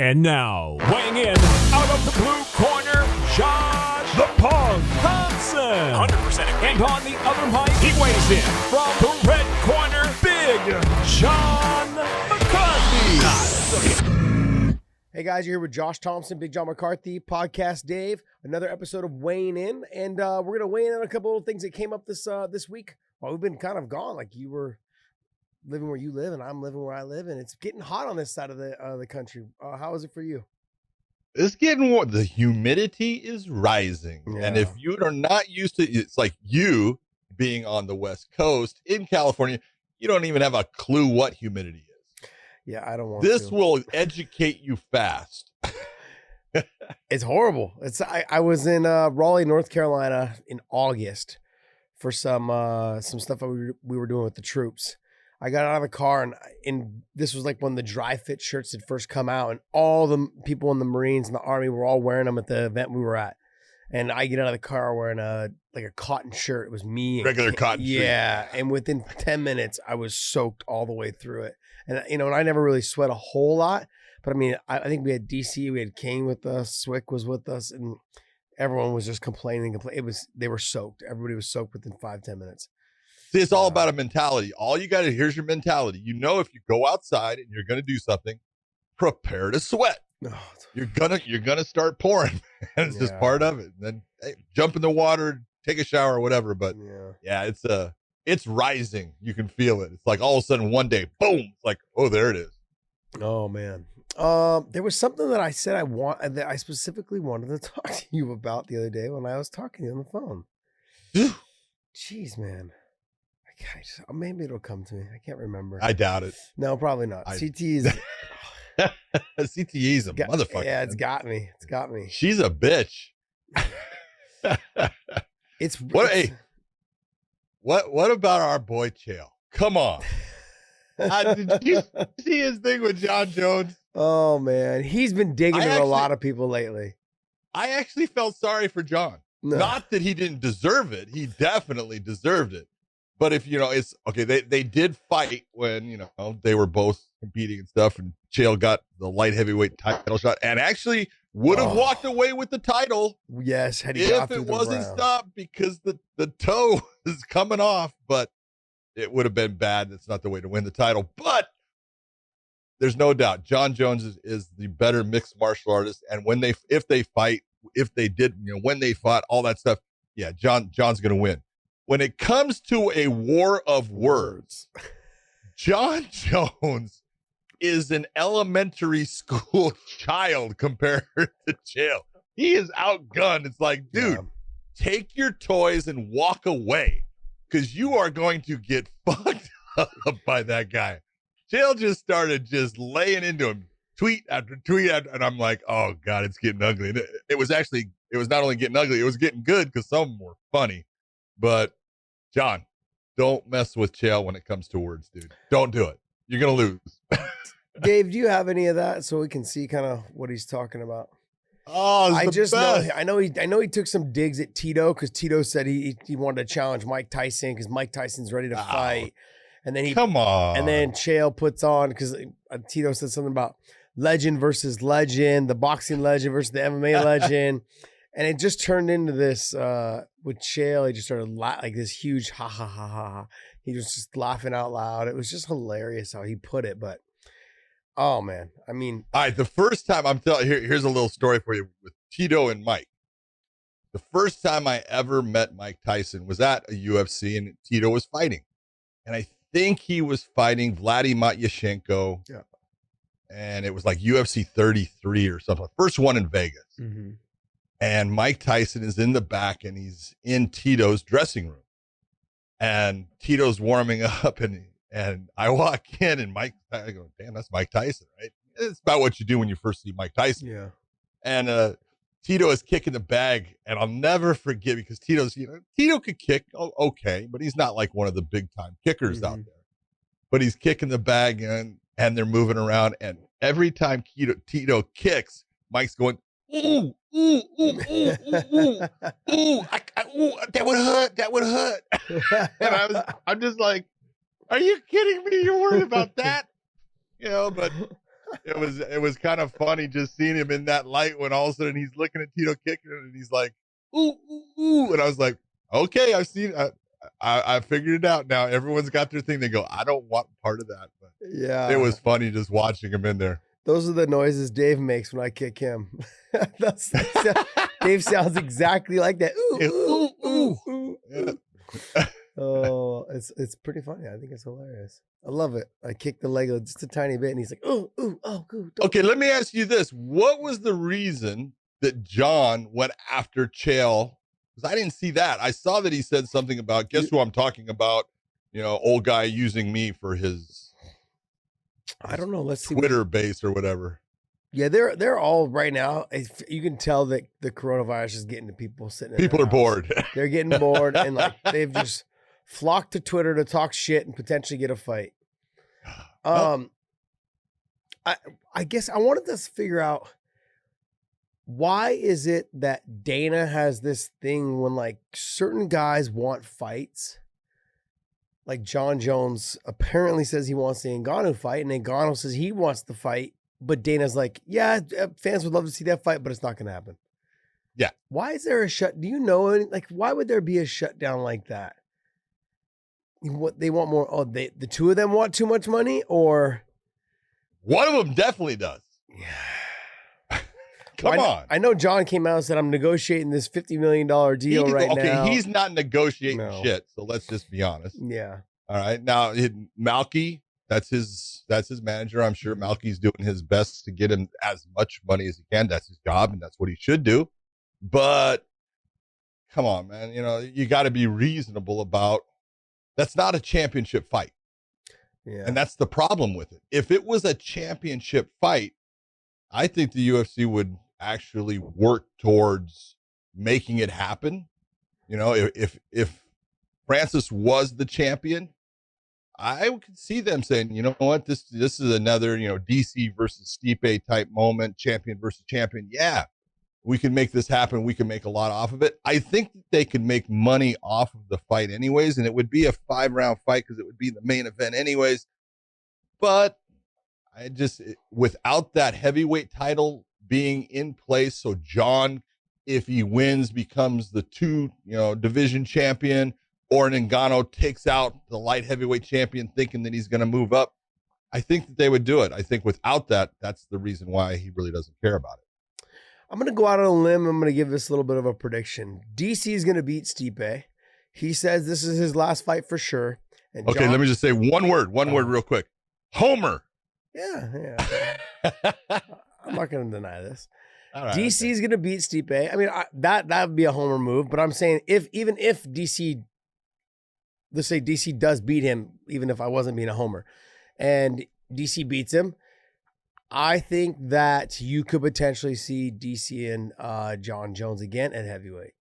And now, weighing in out of the blue corner, Josh the Punk Thompson. 100%. And on the other mic, he weighs in from the red corner, Big John McCarthy. Hey guys, you're here with Josh Thompson, Big John McCarthy, Podcast Dave. Another episode of Weighing In, and we're gonna weigh in on a couple of things that came up this week. Well, we've been kind of gone. Like you were living where you live, and I'm living where I live, and it's getting hot on this side of the country. How is it for you? It's getting warm. The humidity is rising, and if you are not used to, it's like you being on the West Coast in California, you don't even have a clue what humidity is. Yeah, I don't want this to. will educate you fast. It's horrible. I was in Raleigh, North Carolina in August for some stuff that we were doing with the troops. I got out of the car and this was like when the dry fit shirts had first come out, and all the people in the Marines and the Army were all wearing them at the event we were at. And I get out of the car wearing a cotton shirt. It was me. Regular cotton shirt. Yeah. And within 10 minutes, I was soaked all the way through it. And, and I never really sweat a whole lot. But I mean, I think we had DC, we had Kane with us, Swick was with us, and everyone was just complaining. They were soaked. Everybody was soaked within 5-10 minutes. See, it's all about a mentality. All you got to, here's your mentality. You know, if you go outside and you're going to do something, prepare to sweat. You're gonna start pouring, and it's just part of it. And then jump in the water, take a shower, or whatever. But it's rising. You can feel it. It's like all of a sudden one day, boom! It's like, oh, there it is. Oh man. There was something that I said that I specifically wanted to talk to you about the other day when I was talking to you on the phone. Jeez, man. Maybe it'll come to me. I can't remember. I doubt it. No, probably not. CTE's CTE's a motherfucker. Yeah, it's got me. It's got me. She's a bitch. What about our boy Chael? Come on. Did you see his thing with John Jones? Oh man, he's been digging at a lot of people lately. I actually felt sorry for John. No. Not that he didn't deserve it. He definitely deserved it. But if, it's okay, they did fight when, they were both competing and stuff, and Chael got the light heavyweight title shot and actually would have walked away with the title. Yes, had he if it wasn't stopped because the toe is coming off, but it would have been bad. That's not the way to win the title. But there's no doubt John Jones is the better mixed martial artist. And when they fought, all that stuff, yeah, John's gonna win. When it comes to a war of words, John Jones is an elementary school child compared to Chael. He is outgunned. It's like, dude, take your toys and walk away, because you are going to get fucked up by that guy. Chael just started laying into him, tweet after tweet after, and I'm like, oh God, it's getting ugly. And it was not only getting ugly, it was getting good because some of them were funny. But John, don't mess with Chael when it comes to words, dude. Don't do it. You're going to lose. Dave, do you have any of that so we can see kind of what he's talking about? Oh, I know he took some digs at Tito, because Tito said he wanted to challenge Mike Tyson because Mike Tyson's ready to fight. And then come on. And then Chael puts on, because Tito said something about legend versus legend, the boxing legend versus the MMA legend. And it just turned into this with Chael. He just started like this huge ha ha ha ha ha. He was just laughing out loud. It was just hilarious how he put it. But oh man, I mean, all right. The first time here's a little story for you with Tito and Mike. The first time I ever met Mike Tyson was at a UFC, and Tito was fighting, and I think he was fighting Vladimir Matyashenko. Yeah, and it was like UFC 33 or something. First one in Vegas. Mm-hmm. And Mike Tyson is in the back, and he's in Tito's dressing room. And Tito's warming up, and I walk in, and I go, damn, that's Mike Tyson, right? It's about what you do when you first see Mike Tyson. Yeah. And Tito is kicking the bag, and I'll never forget, because Tito could kick, okay, but he's not like one of the big time kickers out there. But he's kicking the bag, and they're moving around, and every time Tito kicks, Mike's going, ooh, ooh, ooh, ooh, ooh, ooh, that would hurt. And I'm just like, are you kidding me? You're worried about that? But it was kind of funny just seeing him in that light when all of a sudden he's looking at Tito kicking it and he's like, ooh, ooh, ooh. And I was like, okay, I've seen I figured it out now. Everyone's got their thing. They go, I don't want part of that. But Yeah. it was funny just watching him in there. Those are the noises Dave makes when I kick him. Dave sounds exactly like that. Ooh, ooh, ooh, ooh. Yeah. Oh, it's pretty funny. I think it's hilarious. I love it. I kicked the leg just a tiny bit, and he's like, ooh, ooh, oh, good. Okay, let me ask you this. What was the reason that John went after Chael? Because I didn't see that. I saw that he said something about, guess who I'm talking about? Old guy using me for his I don't know. Let's see. Twitter base or whatever. Yeah, they're all right now. You can tell that the coronavirus is getting to people sitting. People are bored. They're getting bored, and like they've just flocked to Twitter to talk shit and potentially get a fight. I guess I wanted to figure out why is it that Dana has this thing when like certain guys want fights. Like John Jones apparently says he wants the Ngannou fight, and Ngannou says he wants the fight. But Dana's like, yeah, fans would love to see that fight, but it's not going to happen. Yeah. Why is there a shut? Do you know any, like, why would there be a shutdown like that? What they want more? Oh, the two of them want too much money, or one of them definitely does. Yeah. Come on. I know John came out and said, I'm negotiating this $50 million deal now. Okay, he's not negotiating shit, so let's just be honest. Yeah. All right. Now, Malky, that's his manager. I'm sure Malky's doing his best to get him as much money as he can. That's his job, and that's what he should do. But come on, man. You got to be reasonable about that's not a championship fight. Yeah. And that's the problem with it. If it was a championship fight, I think the UFC would actually work towards making it happen. If Francis was the champion, I could see them saying, you know what, this is another, DC versus Stipe type moment, champion versus champion. Yeah, we can make this happen. We can make a lot off of it. I think that they could make money off of the fight anyways, and it would be a 5-round fight because it would be the main event anyways. But without that heavyweight title being in place, so John, if he wins, becomes the division champion, or Ngannou takes out the light heavyweight champion thinking that he's going to move up, I think that they would do it. I think without that, that's the reason why he really doesn't care about it. I'm going to go out on a limb. I'm going to give this a little bit of a prediction. DC is going to beat Stipe. He says this is his last fight for sure. And okay, let me just say one word real quick. Homer. Yeah. I'm not going to deny this. All right, DC is going to beat Stipe. I mean, that would be a homer move, but I'm saying even if DC, let's say DC does beat him, even if I wasn't being a homer, and DC beats him, I think that you could potentially see DC and John Jones again at heavyweight.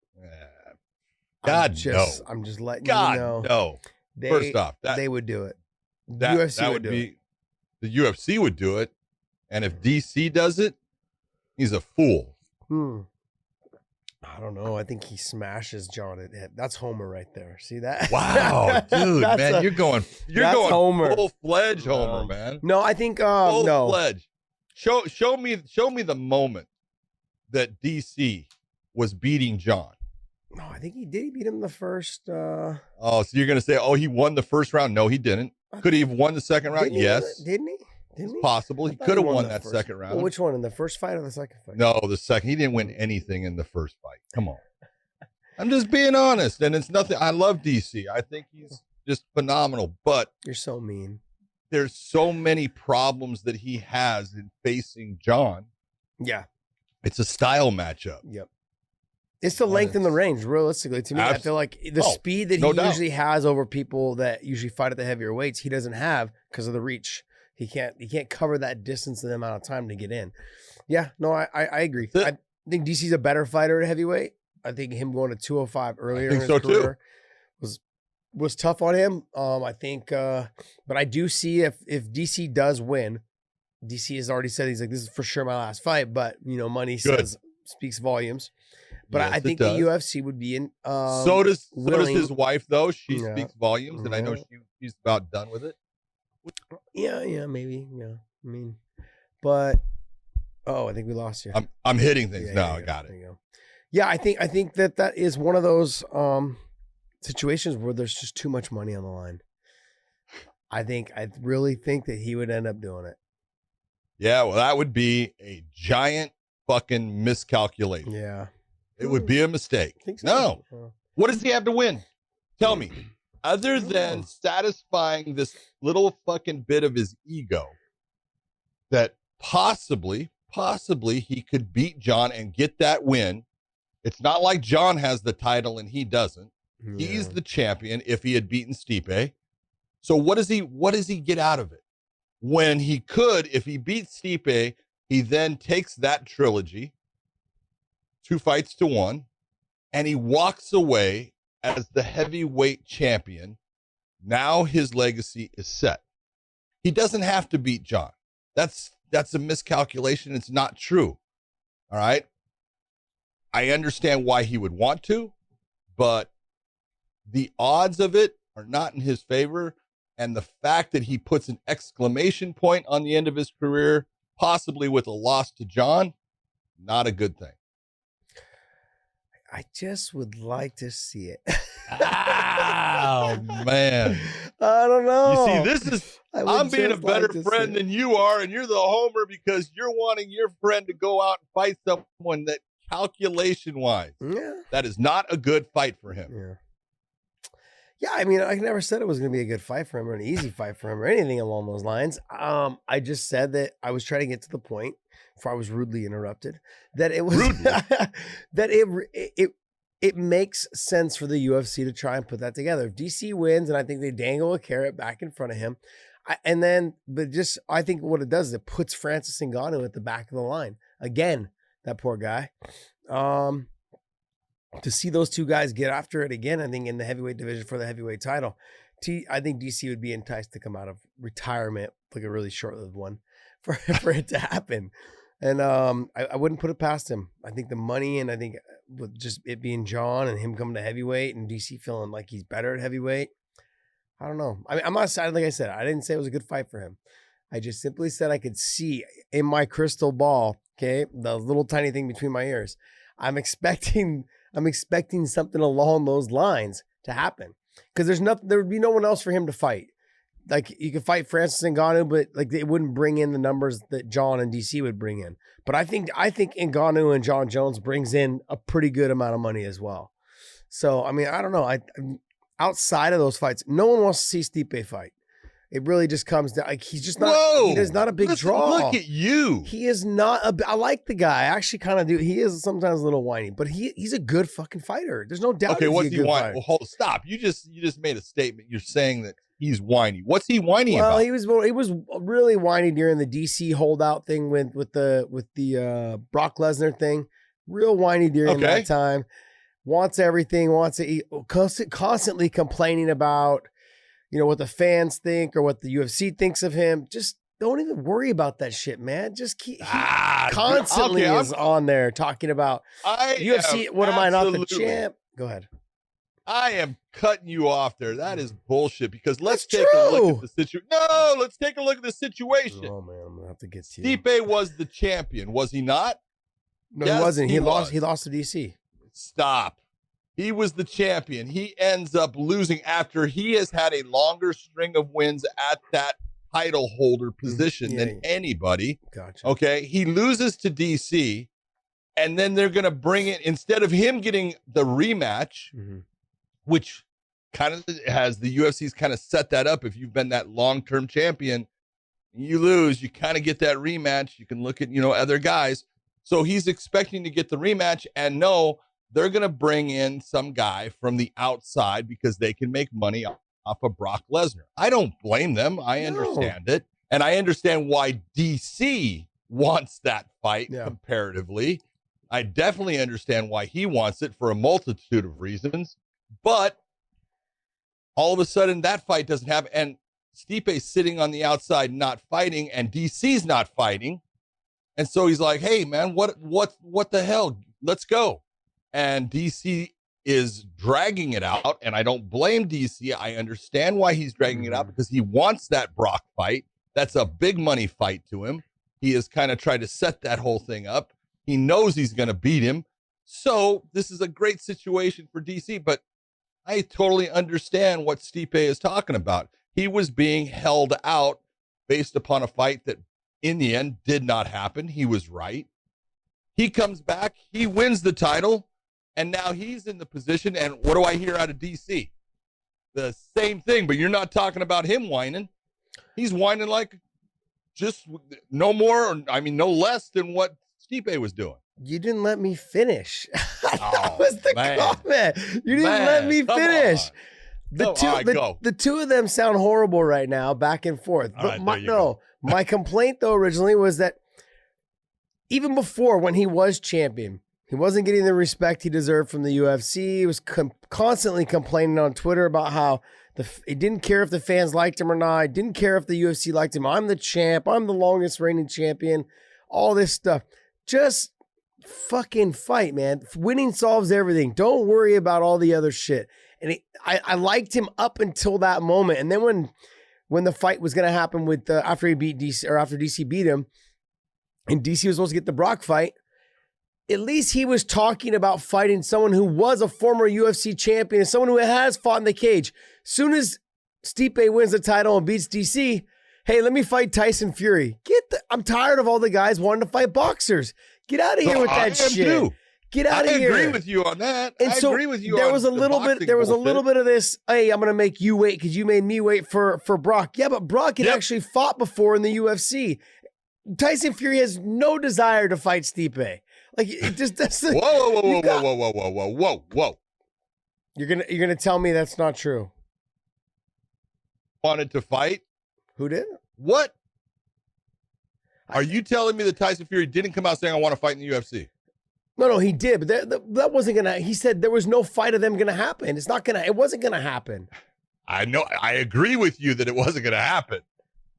God, no. I'm just letting you know. No. First off, they would do it. UFC would do it. The UFC would do it. And if DC does it, he's a fool. I don't know. I think he smashes John at head. That's Homer right there. See that? Wow, dude, man, you're going Homer. Full-fledged Homer, man. No, I think full-fledged. Show me the moment that DC was beating John. No, I think he did. He beat him the first. Oh, so you're gonna say, he won the first round? No, he didn't. Could he have won the second round? Yes. Didn't he? It's possible. He could have won that second round. Well, which one, in the first fight or the second fight? No, the second. He didn't win anything in the first fight. Come on. I'm just being honest, and it's nothing. I love DC. I think he's just phenomenal, but you're so mean. There's so many problems that he has in facing John. Yeah. It's a style matchup. Yep. It's the length and the range, realistically. To me, I feel like the speed that he usually has over people that usually fight at the heavier weights, he doesn't have because of the reach. He can't cover that distance in the amount of time to get in. Yeah, no, I agree. I think DC's a better fighter at heavyweight. I think him going to 205 earlier in his career was tough on him. I think, but I do see if DC does win, DC has already said he's like, this is for sure my last fight, but money speaks volumes. But yes, I think the UFC would be in. So does his wife, though. She speaks volumes, and I know she's about done with it. Yeah, maybe. Yeah, I mean, But I think we lost you. I'm hitting things now. Yeah, I got it. There you go. Yeah, I think that is one of those situations where there's just too much money on the line. I really think that he would end up doing it. Yeah, well, that would be a giant fucking miscalculation. Yeah. It would be a mistake. I think so. No. What does he have to win? Tell me. Other than satisfying this little fucking bit of his ego that possibly he could beat John and get that win. It's not like John has the title and he doesn't. Yeah. He's the champion if he had beaten Stipe. So what does he get out of it? When he could, if he beats Stipe, he then takes that trilogy, 2 fights to 1, and he walks away as the heavyweight champion. Now his legacy is set. He doesn't have to beat John. That's a miscalculation. It's not true. All right. I understand why he would want to, but the odds of it are not in his favor. And the fact that he puts an exclamation point on the end of his career, possibly with a loss to John, not a good thing. I just would like to see it. Oh, man. I don't know. You see, I'm being a better friend than you are, and you're the homer because you're wanting your friend to go out and fight someone that calculation-wise, that is not a good fight for him. Yeah. Yeah, I mean, I never said it was going to be a good fight for him or an easy fight for him or anything along those lines. I just said that I was trying to get to the point before I was rudely interrupted that it was that it makes sense for the UFC to try and put that together. If DC wins, and I think they dangle a carrot back in front of him, I think what it does is it puts Francis Ngannou at the back of the line again. That poor guy. To see those two guys get after it again, I think in the heavyweight division for the heavyweight title, I think DC would be enticed to come out of retirement, like a really short-lived one, for it to happen. And I wouldn't put it past him. I think the money, and I think with just it being John and him coming to heavyweight and DC feeling like he's better at heavyweight, I don't know. I mean, I'm not excited. Like I said, I didn't say it was a good fight for him. I just simply said I could see in my crystal ball, okay, the little tiny thing between my ears. I'm expecting something along those lines to happen because there would be no one else for him to fight. Like you could fight Francis Ngannou, but like it wouldn't bring in the numbers that John and DC would bring in. But I think Ngannou and John Jones brings in a pretty good amount of money as well. So I mean, I don't know. Outside of those fights, no one wants to see Stipe fight. It really just comes down like he's just not. Whoa, he is not a big draw. Look at you. He is not. I like the guy. I actually kind of do. He is sometimes a little whiny, but he's a good fucking fighter. There's no doubt. Okay, what's he whiny? Well, stop. You just made a statement. You're saying that he's whiny. What's he whiny about? Well, he was really whiny during the DC holdout thing with the Brock Lesnar thing. Real whiny during that time. Wants everything. Wants to eat. Constantly complaining about. What the fans think or what the UFC thinks of him. Just don't even worry about that shit, man. Just keep constantly is on there talking about UFC. What am I not the champ? Go ahead. I am cutting you off there. That is bullshit because let's take a look at the situation. No, let's take a look at the situation. Oh man, I'm gonna have to get to you. Stipe was the champion, was he not? No, yes, he wasn't. He lost to DC. Stop. He was the champion. He ends up losing after he has had a longer string of wins at that title holder position than anybody. Gotcha. Okay. He loses to DC, and then they're going to bring it instead of him getting the rematch, which kind of has the UFC's kind of set that up. If you've been that long-term champion, you lose, you kind of get that rematch. You can look at, other guys. So he's expecting to get the rematch, and they're going to bring in some guy from the outside because they can make money off of Brock Lesnar. I don't blame them. I understand it. And I understand why DC wants that fight comparatively. I definitely understand why he wants it for a multitude of reasons. But all of a sudden, that fight doesn't happen. And Stipe's sitting on the outside not fighting, and DC's not fighting. And so he's like, hey, man, what the hell? Let's go. And DC is dragging it out, and I don't blame DC. I understand why he's dragging it out because he wants that Brock fight. That's a big money fight to him. He has kind of tried to set that whole thing up. He knows he's going to beat him. So this is a great situation for DC, but I totally understand what Stipe is talking about. He was being held out based upon a fight that in the end did not happen. He was right. He comes back, he wins the title, and now he's in the position. And what do I hear out of DC? The same thing, but you're not talking about him whining. He's whining like just no more, no less than what Stipe was doing. You didn't let me finish. That Oh, was the man. comment. You didn't let me come finish. on. Go. The two of them sound horrible right now, back and forth. All But right, there you go. my complaint though originally was that even before, when he was champion, he wasn't getting the respect he deserved from the UFC. He was constantly complaining on Twitter about how he didn't care if the fans liked him or not. He didn't care if the UFC liked him. I'm the champ. I'm the longest reigning champion. All this stuff. Just fucking fight, man. Winning solves everything. Don't worry about all the other shit. And I liked him up until that moment. And then when the fight was going to happen with after he beat DC, or after DC beat him, and DC was supposed to get the Brock fight, at least he was talking about fighting someone who was a former UFC champion, someone who has fought in the cage. Soon as Stipe wins the title and beats DC, hey, let me fight Tyson Fury. I'm tired of all the guys wanting to fight boxers. Get out of here with that shit. Too. Get out of here. I agree with you on that. And I so agree with you. There on was a the little bit. boxing There was a bullshit. little bit of this. Hey, I'm gonna make you wait because you made me wait for Brock. Yeah, but Brock had actually fought before in the UFC. Tyson Fury has no desire to fight Stipe. Like it just doesn't. Whoa. You're gonna tell me that's not true? Wanted to fight? Who did? What? Are you telling me that Tyson Fury didn't come out saying I want to fight in the UFC? No, he did, but that wasn't gonna. He said there was no fight of them gonna happen. It wasn't gonna happen. I know. I agree with you that it wasn't going to happen,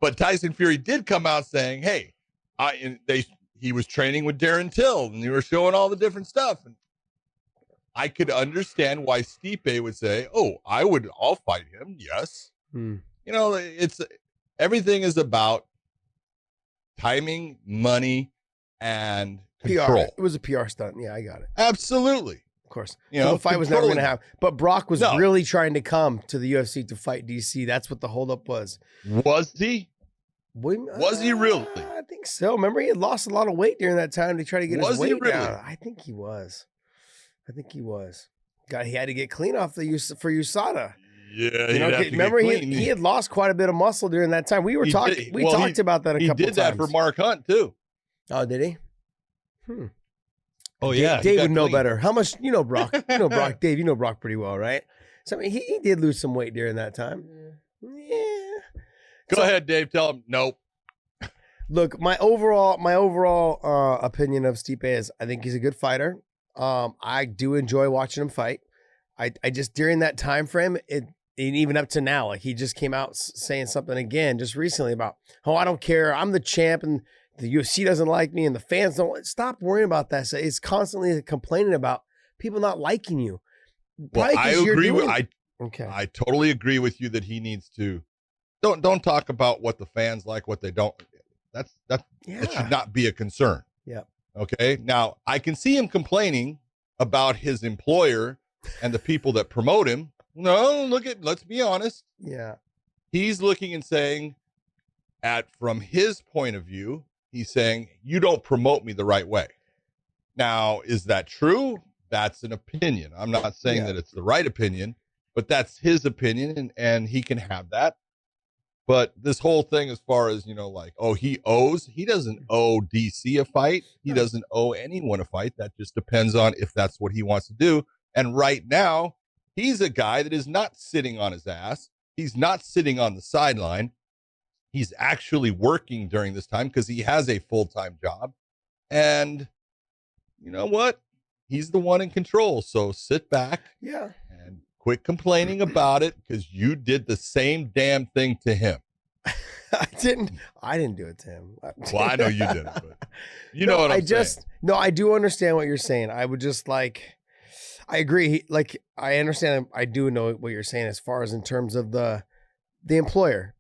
but Tyson Fury did come out saying, "Hey, he was training with Darren Till, and they were showing all the different stuff." And I could understand why Stipe would say, "Oh, I'll fight him." Yes, You know, everything is about timing, money, and control. PR. It was a PR stunt. Yeah, I got it. Absolutely. Of course. The fight was never going to happen. But Brock was really trying to come to the UFC to fight DC. That's what the holdup was. Was he? Was he really? I think so. Remember, he had lost a lot of weight during that time to try to get his weight down. I think he was. God, he had to get clean off for USADA. Yeah, remember he had lost quite a bit of muscle during that time. We were talking. We talked about that a couple He times. did that for Mark Hunt too. Oh, did he? Oh yeah, Dave would know better. How much you know, Brock? You know Brock, Dave. You know Brock pretty well, right? So I mean, he did lose some weight during that time. Yeah. Go ahead, Dave. Tell him nope. Look, my overall opinion of Stipe is I think he's a good fighter. I do enjoy watching him fight. I just during that time frame, and even up to now, like he just came out saying something again just recently about, oh, I don't care, I'm the champ, and the UFC doesn't like me, and the fans don't. Stop worrying about that. So it's constantly complaining about people not liking you. Well, I agree I totally agree with you that he needs to don't talk about what the fans like, what they don't. That should not be a concern. Yeah. Okay. Now I can see him complaining about his employer and the people that promote him. No, let's be honest. Yeah. He's looking and saying, from his point of view, he's saying, you don't promote me the right way. Now, is that true? That's an opinion. I'm not saying that it's the right opinion, but that's his opinion, and he can have that. But this whole thing, as far as, he doesn't owe DC a fight. He doesn't owe anyone a fight. That just depends on if that's what he wants to do. And right now, he's a guy that is not sitting on his ass. He's not sitting on the sideline. He's actually working during this time because he has a full-time job. And you know what? He's the one in control. So sit back and quit complaining about it because you did the same damn thing to him. I didn't do it to him. Well, I know you did it, but know what I'm saying. No, I do understand what you're saying. I would just I agree. I understand. I do know what you're saying as far as in terms of the employer.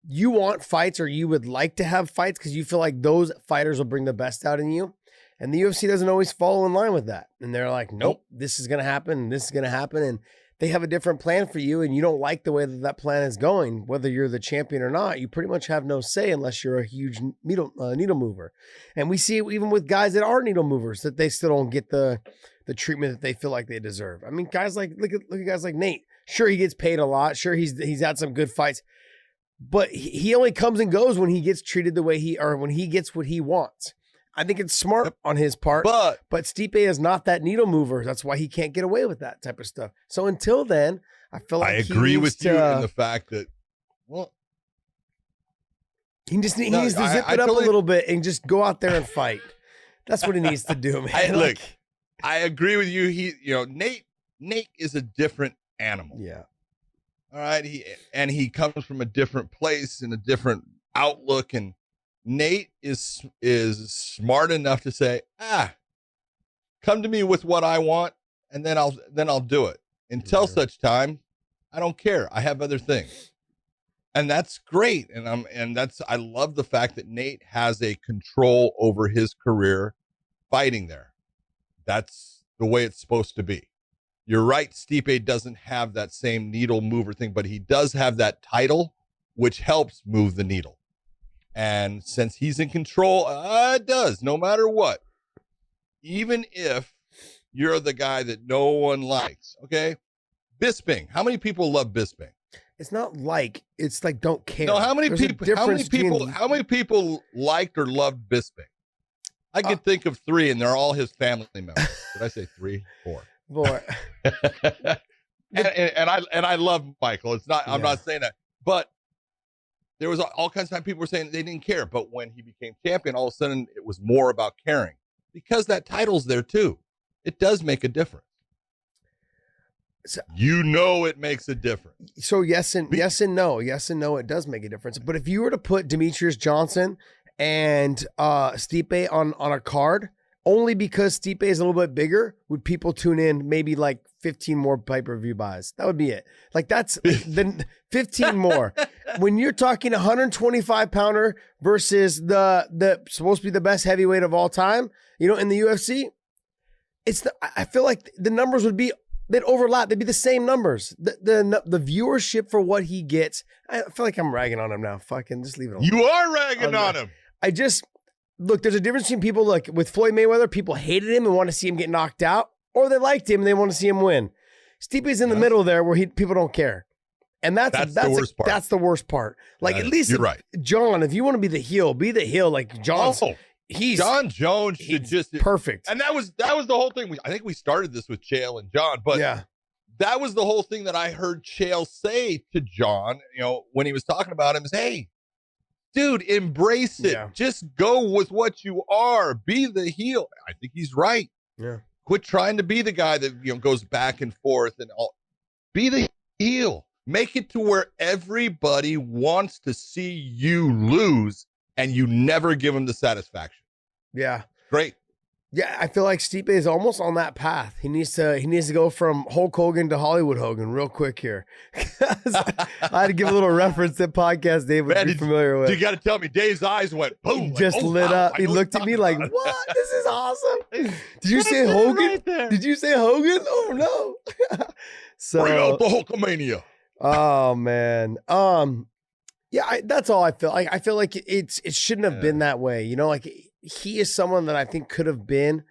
you want fights or you would like to have fights because you feel like those fighters will bring the best out in you. And the UFC doesn't always follow in line with that. And they're like, nope, this is going to happen and this is going to happen. And they have a different plan for you and you don't like the way that that plan is going, whether you're the champion or not. You pretty much have no say unless you're a huge needle mover. And we see it even with guys that are needle movers, that they still don't get the treatment that they feel like they deserve. I mean, guys like, look at guys like Nate. Sure, he gets paid a lot. Sure, he's had some good fights. But he only comes and goes when he gets treated the way when he gets what he wants. I think it's smart on his part, but Stipe is not that needle mover. That's why he can't get away with that type of stuff. So until then, I feel like I agree with you in the fact that, he needs to zip it up a little bit and just go out there and fight. That's what he needs to do, man. Look, I agree with you. Nate is a different animal. Yeah. All right. He comes from a different place and a different outlook, and Nate is smart enough to say, come to me with what I want, and then I'll do it. Until such time, I don't care. I have other things. And that's great. I love the fact that Nate has a control over his career fighting there. That's the way it's supposed to be. You're right. Stipe doesn't have that same needle mover thing, but he does have that title, which helps move the needle. And since he's in control, it does, no matter what. Even if you're the guy that no one likes, okay? Bisping. How many people love Bisping? It's not like, it's like don't care. No, how many people liked or loved Bisping? I could think of 3, and they're all his family members. Did I say 3? 4. Boy. and I love Michael. It's not, I'm not saying that, but there was all kinds of time people were saying they didn't care. But when he became champion, all of a sudden it was more about caring because that title's there too. It does make a difference. So, it makes a difference. So yes and no. Yes and no, it does make a difference. But if you were to put Demetrius Johnson and Stipe on a card, only because Stipe is a little bit bigger, would people tune in maybe like 15 more pay-per-view buys. That would be it. Like that's then 15 more. When you're talking 125-pounder versus the supposed to be the best heavyweight of all time, in the UFC, I feel like the numbers they'd overlap. They'd be the same numbers. The viewership for what he gets, I feel like I'm ragging on him now. Fucking just leave it alone. You are ragging on him. Look, there's a difference between people like with Floyd Mayweather, people hated him and want to see him get knocked out, or they liked him and they want to see him win. Stipe's in the middle there where people don't care. And that's the worst part. That's the worst part. Like at least you're right. John, if you want to be the heel, be the heel. Like John Jones should just perfect. And that was the whole thing. I think we started this with Chael and John, but that was the whole thing that I heard Chael say to John, when he was talking about him is, hey, dude, embrace it. Yeah. Just go with what you are. Be the heel. I think he's right. Yeah. Quit trying to be the guy that goes back and forth and all. Be the heel. Make it to where everybody wants to see you lose, and you never give them the satisfaction. Yeah. Great. Yeah, I feel like Stipe is almost on that path. He needs to go from Hulk Hogan to Hollywood Hogan real quick here. I had to give a little reference that podcast Dave would be familiar with. You got to tell me, Dave's eyes went boom. He just lit up. He looked at me like, what? This is awesome. Did you say Hogan? Right, did you say Hogan? Oh, no. Bring out the Hulkamania. Oh, man. Yeah, that's all I feel. I feel like it shouldn't have been that way. Like he is someone that I think could have been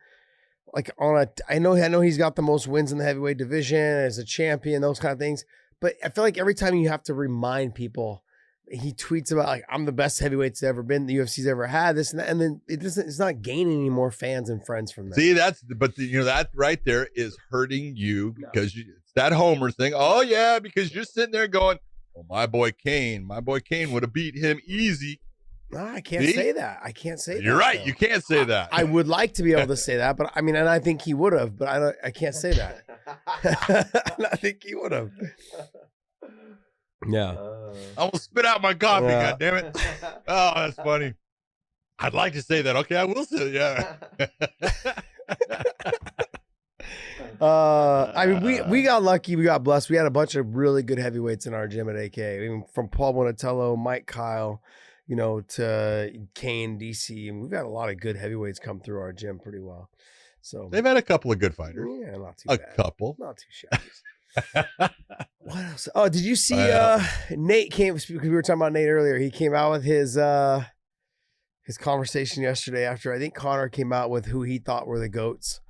like I know he's got the most wins in the heavyweight division as a champion, those kind of things. But I feel like every time you have to remind people, he tweets about like, I'm the best heavyweight that's ever been, the UFC's ever had, this and that. And then it's not gaining any more fans and friends from that. See, that right there is hurting you because it's that Homer thing. Oh yeah. Because you're sitting there going, oh, my boy Kane would have beat him easy. No, I can't say that. I can't say that. You're right. Though. You can't say that. I would like to be able to say that, but I mean, and I think he would have, but I can't say that. I think he would have. Yeah. I will spit out my coffee, God damn it. Oh, that's funny. I'd like to say that. Okay, I will say, yeah. I mean, we got lucky. We got blessed. We had a bunch of really good heavyweights in our gym at AK. I mean, from Paul Bonatello, Mike Kyle, to Kane, DC. And we've had a lot of good heavyweights come through our gym pretty well. So they've had a couple of good fighters. Yeah, not too a bad. couple. Not too shabby. What else? Oh, did you see Nate came, because we were talking about Nate earlier. He came out with his conversation yesterday after I think Conor came out with who he thought were the GOATs.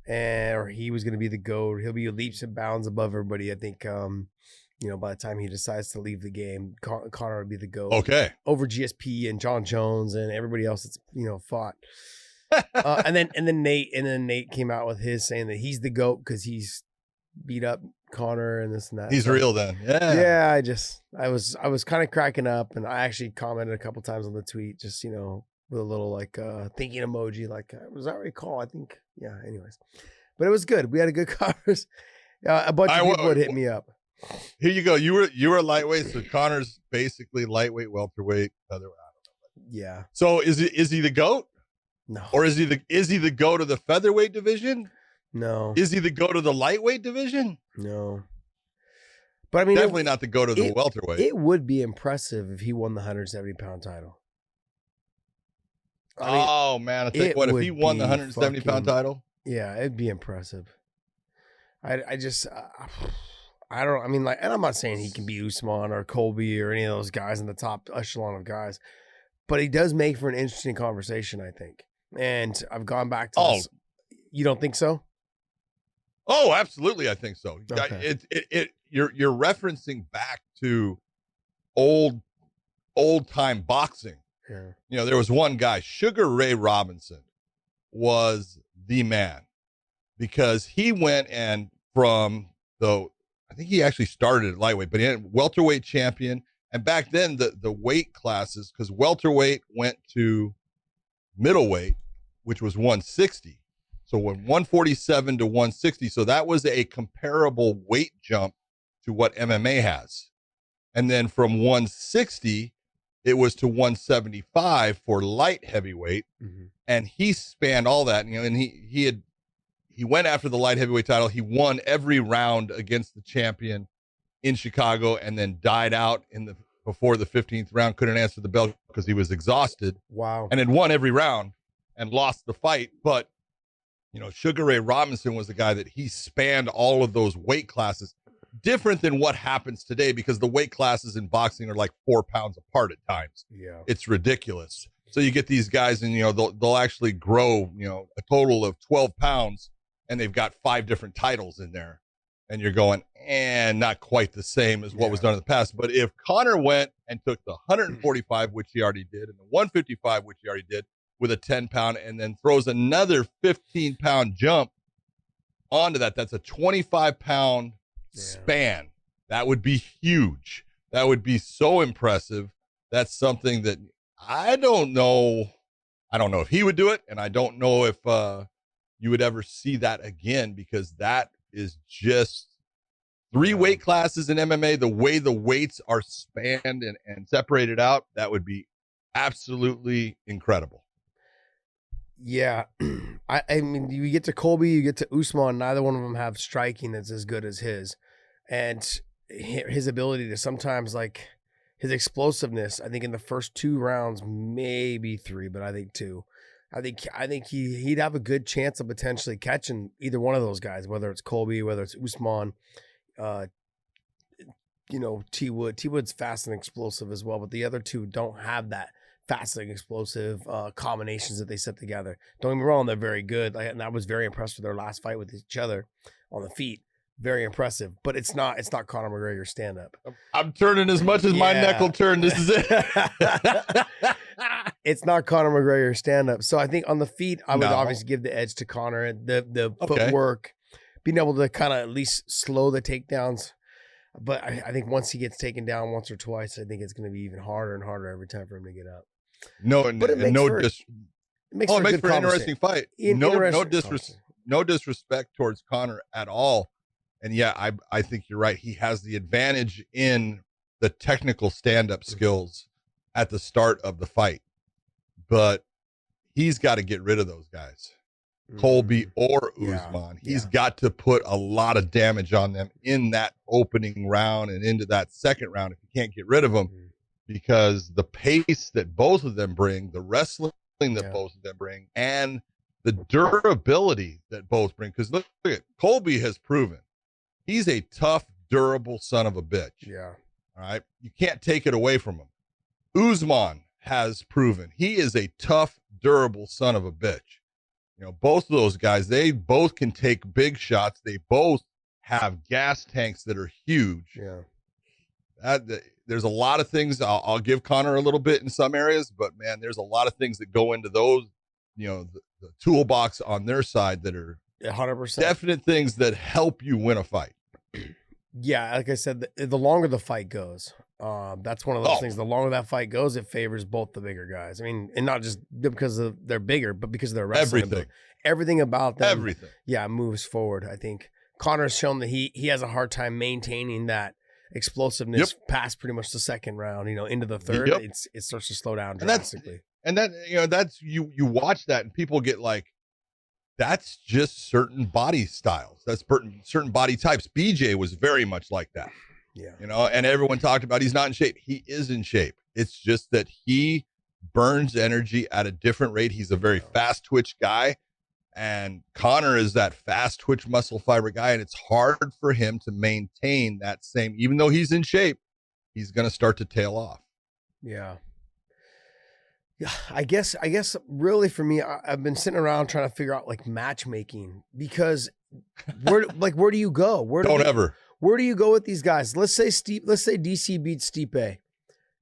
Or he was going to be the GOAT. He'll be leaps and bounds above everybody. I think, by the time he decides to leave the game, Conor would be the GOAT. Okay. Over GSP and John Jones and everybody else that's, fought. and then Nate came out with his saying that he's the GOAT because he's beat up Conor and this and that. He's real then. Yeah. Yeah. I was kind of cracking up, and I actually commented a couple times on the tweet, just, with a little thinking emoji, was that recall? I think, yeah, anyways. But it was good. We had a good conversation. A bunch of people would hit me up. Here you go. You were lightweight, so Conor's basically lightweight, welterweight, featherweight. Yeah. So is he the GOAT? No. Or is he the GOAT of the featherweight division? No. Is he the GOAT of the lightweight division? No. But I mean, definitely not the GOAT of the welterweight. It would be impressive if he won the 170-pound title. Man, I think if he won the 170-pound title? Yeah, it'd be impressive. I just I don't. I mean, and I'm not saying he can be Usman or Colby or any of those guys in the top echelon of guys, but he does make for an interesting conversation, I think. And I've gone back to this. You don't think so? Oh, absolutely, I think so. Okay. You're referencing back to old time boxing. Yeah. There was one guy, Sugar Ray Robinson, was the man, because he went and I think he actually started at lightweight, but he had welterweight champion. And back then the weight classes, because welterweight went to middleweight, which was 160. So when 147 to 160, so that was a comparable weight jump to what MMA has. And then from 160, it was to 175 for light heavyweight. Mm-hmm. And he spanned all that, and he went after the light heavyweight title. He won every round against the champion in Chicago, and then died out before the 15th round. Couldn't answer the bell because he was exhausted. Wow. And had won every round and lost the fight. But, Sugar Ray Robinson was the guy that he spanned all of those weight classes. Different than what happens today, because the weight classes in boxing are like 4 pounds apart at times. Yeah. It's ridiculous. So you get these guys and, they'll actually grow, a total of 12 pounds, and they've got 5 different titles in there. And you're going, not quite the same as what was done in the past. But if Conor went and took the 145, which he already did, and the 155, which he already did, with a 10-pound, and then throws another 15-pound jump onto that, that's a 25-pound span. That would be huge. That would be so impressive. That's something that I don't know if he would do it, and I don't know if you would ever see that again, because that is just 3 weight classes in MMA. The way the weights are spanned and separated out, that would be absolutely incredible. Yeah. I mean, you get to Colby, you get to Usman, neither one of them have striking that's as good as his. And his ability to sometimes, his explosiveness, I think in the first 2 rounds, maybe 3, but I think 2. I think he'd have a good chance of potentially catching either one of those guys, whether it's Colby, whether it's Usman, T Wood. T Wood's fast and explosive as well, but the other 2 don't have that fast and explosive combinations that they set together. Don't get me wrong, they're very good. And I was very impressed with their last fight with each other on the feet. Very impressive, but it's not Conor McGregor stand-up. I'm turning as much as my neck will turn. This is it. It's not Conor McGregor stand-up. So I think on the feet, I would obviously give the edge to Conor. The footwork, being able to kind of at least slow the takedowns. But I think once he gets taken down once or twice, I think it's going to be even harder and harder every time for him to get up. It makes for an interesting fight. No disrespect towards Conor at all. And yeah, I think you're right. He has the advantage in the technical stand-up skills at the start of the fight, but he's got to get rid of those guys. Colby or Yeah. Usman. He's got to put a lot of damage on them in that opening round and into that second round if you can't get rid of them, because the pace that both of them bring, the wrestling that both of them bring, and the durability that both bring. Because look at Colby has proven he's a tough, durable son of a bitch. Yeah. All right. You can't take it away from him. Usman has proven he is a tough, durable son of a bitch. You know, both of those guys, they both can take big shots. They both have gas tanks that are huge. Yeah. There's a lot of things. I'll give Conor a little bit in some areas, but man, there's a lot of things that go into those, you know, the toolbox on their side that are 100%. definite things that help you win a fight. Yeah, like I said, the longer the fight goes, that's one of those things. The longer that fight goes, it favors both the bigger guys. I mean, and not just because they're bigger, but because of their wrestling. Everything about them. Everything. Yeah, moves forward. I think Conor's shown that he has a hard time maintaining that explosiveness past pretty much the second round. You know, into the third, it starts to slow down drastically. And that's you watch that and people get like, that's just certain body styles. That's certain body types. BJ was very much like that. Yeah. You know, and everyone talked about he's not in shape. He is in shape. It's just that he burns energy at a different rate. He's a very fast twitch guy. And Conor is that fast twitch muscle fiber guy. And it's hard for him to maintain that same, even though he's in shape, he's going to start to tail off. Yeah. Yeah, I guess really for me, I've been sitting around trying to figure out like matchmaking, because where do you go? Where do you go with these guys? Let's say DC beats Stipe.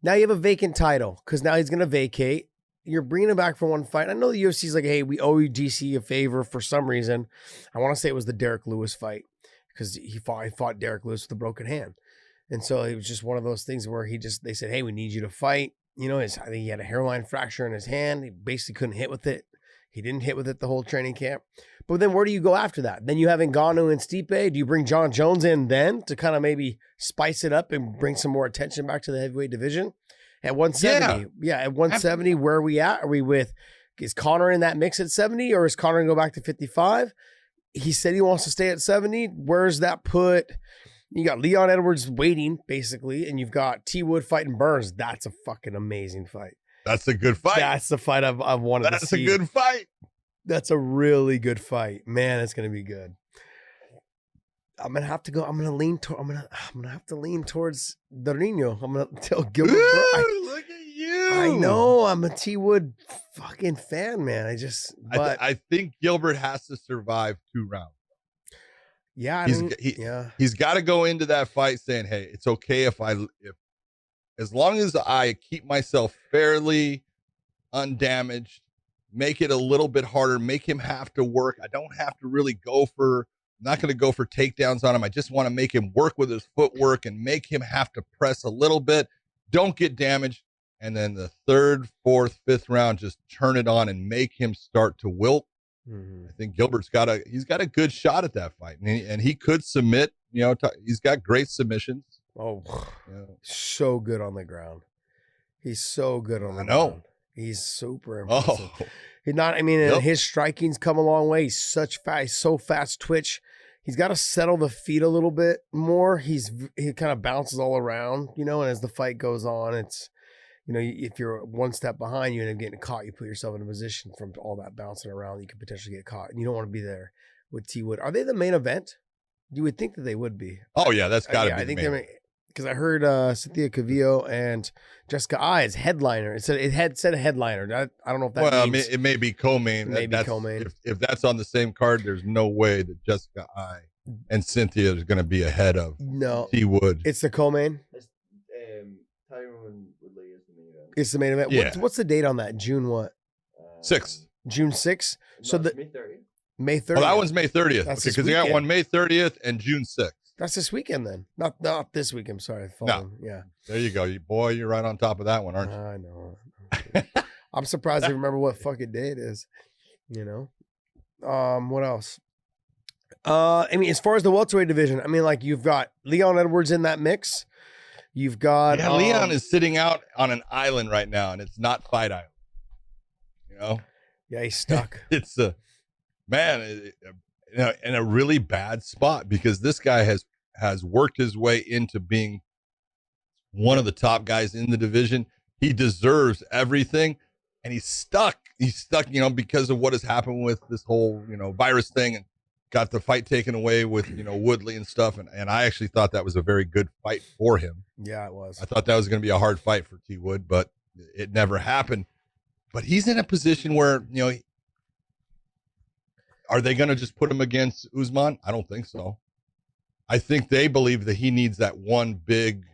Now you have a vacant title because now he's going to vacate. You're bringing him back for one fight. I know the UFC's like, hey, we owe you DC a favor for some reason. I want to say it was the Derek Lewis fight because he fought Derek Lewis with a broken hand. And so it was just one of those things where they said, hey, we need you to fight. You know, I think he had a hairline fracture in his hand. He basically couldn't hit with it. He didn't hit with it the whole training camp. But then where do you go after that? Then you have Ngannou and Stipe. Do you bring John Jones in then to kind of maybe spice it up and bring some more attention back to the heavyweight division? At 170. Yeah, at 170, where are we at? Is Conor in that mix at 70, or is Conor going to go back to 55? He said he wants to stay at 70. Where's that put? You got Leon Edwards waiting, basically, and you've got T. Wood fighting Burns. That's a fucking amazing fight. That's a good fight. That's the fight I've wanted to see. That's a good fight. That's a really good fight. Man, it's going to be good. I'm going to have to go. I'm going to have to lean towards Dorino. I'm going to tell Gilbert. Look at you. I know. I'm a T. Wood fucking fan, man. I think Gilbert has to survive 2 rounds. Yeah, he's got to go into that fight saying, "Hey, it's okay if as long as I keep myself fairly undamaged, make it a little bit harder, make him have to work. I don't have to really I'm not going to go for takedowns on him. I just want to make him work with his footwork and make him have to press a little bit. Don't get damaged, and then the 3rd, 4th, 5th round, just turn it on and make him start to wilt." I think Gilbert's got a good shot at that fight, and he could submit. You know, he's got great submissions. Oh, so good on the ground. He's so good on the ground. He's super impressive. His striking's come a long way. He's so fast twitch. He's got to settle the feet a little bit more. He kind of bounces all around, you know, and as the fight goes on, it's, you know, if you're one step behind, you end up getting caught. You put yourself in a position from all that bouncing around, you could potentially get caught. And you don't want to be there with T. Wood. Are they the main event? You would think that they would be. Oh, yeah, that's got to be I think the main they're, because I heard Cynthia Cavillo and Jessica Ai is headliner. It said headliner. I don't know if that means. It may be co-main. Co-main. If that's on the same card, there's no way that Jessica Ai and Cynthia is going to be ahead of T. Wood. It's the co-main. Tyron Woodley is the main event. It's the main event. Yeah. What's the date on that? June what? 6th. June 6th. So May 30th. May 30th. Well, that one's May 30th. That's Because they got one May 30th and June 6th. That's this weekend then. Not this weekend. Sorry. No. Yeah. There you go. You're right on top of that one, aren't you? I know. I'm surprised I remember what fucking day it is. You know. What else? As far as the welterweight division, like you've got Leon Edwards in that mix. You've got Leon is sitting out on an island right now, and it's not Fight Island. You know? Yeah, he's stuck. It's man, in a really bad spot because this guy has worked his way into being one of the top guys in the division. He deserves everything, and he's stuck. He's stuck, because of what has happened with this whole, virus thing, and got the fight taken away with, Woodley and stuff. And I actually thought that was a very good fight for him. Yeah, it was. I thought that was going to be a hard fight for T. Wood, but it never happened. But he's in a position where, are they going to just put him against Usman? I don't think so. I think they believe that he needs that one big,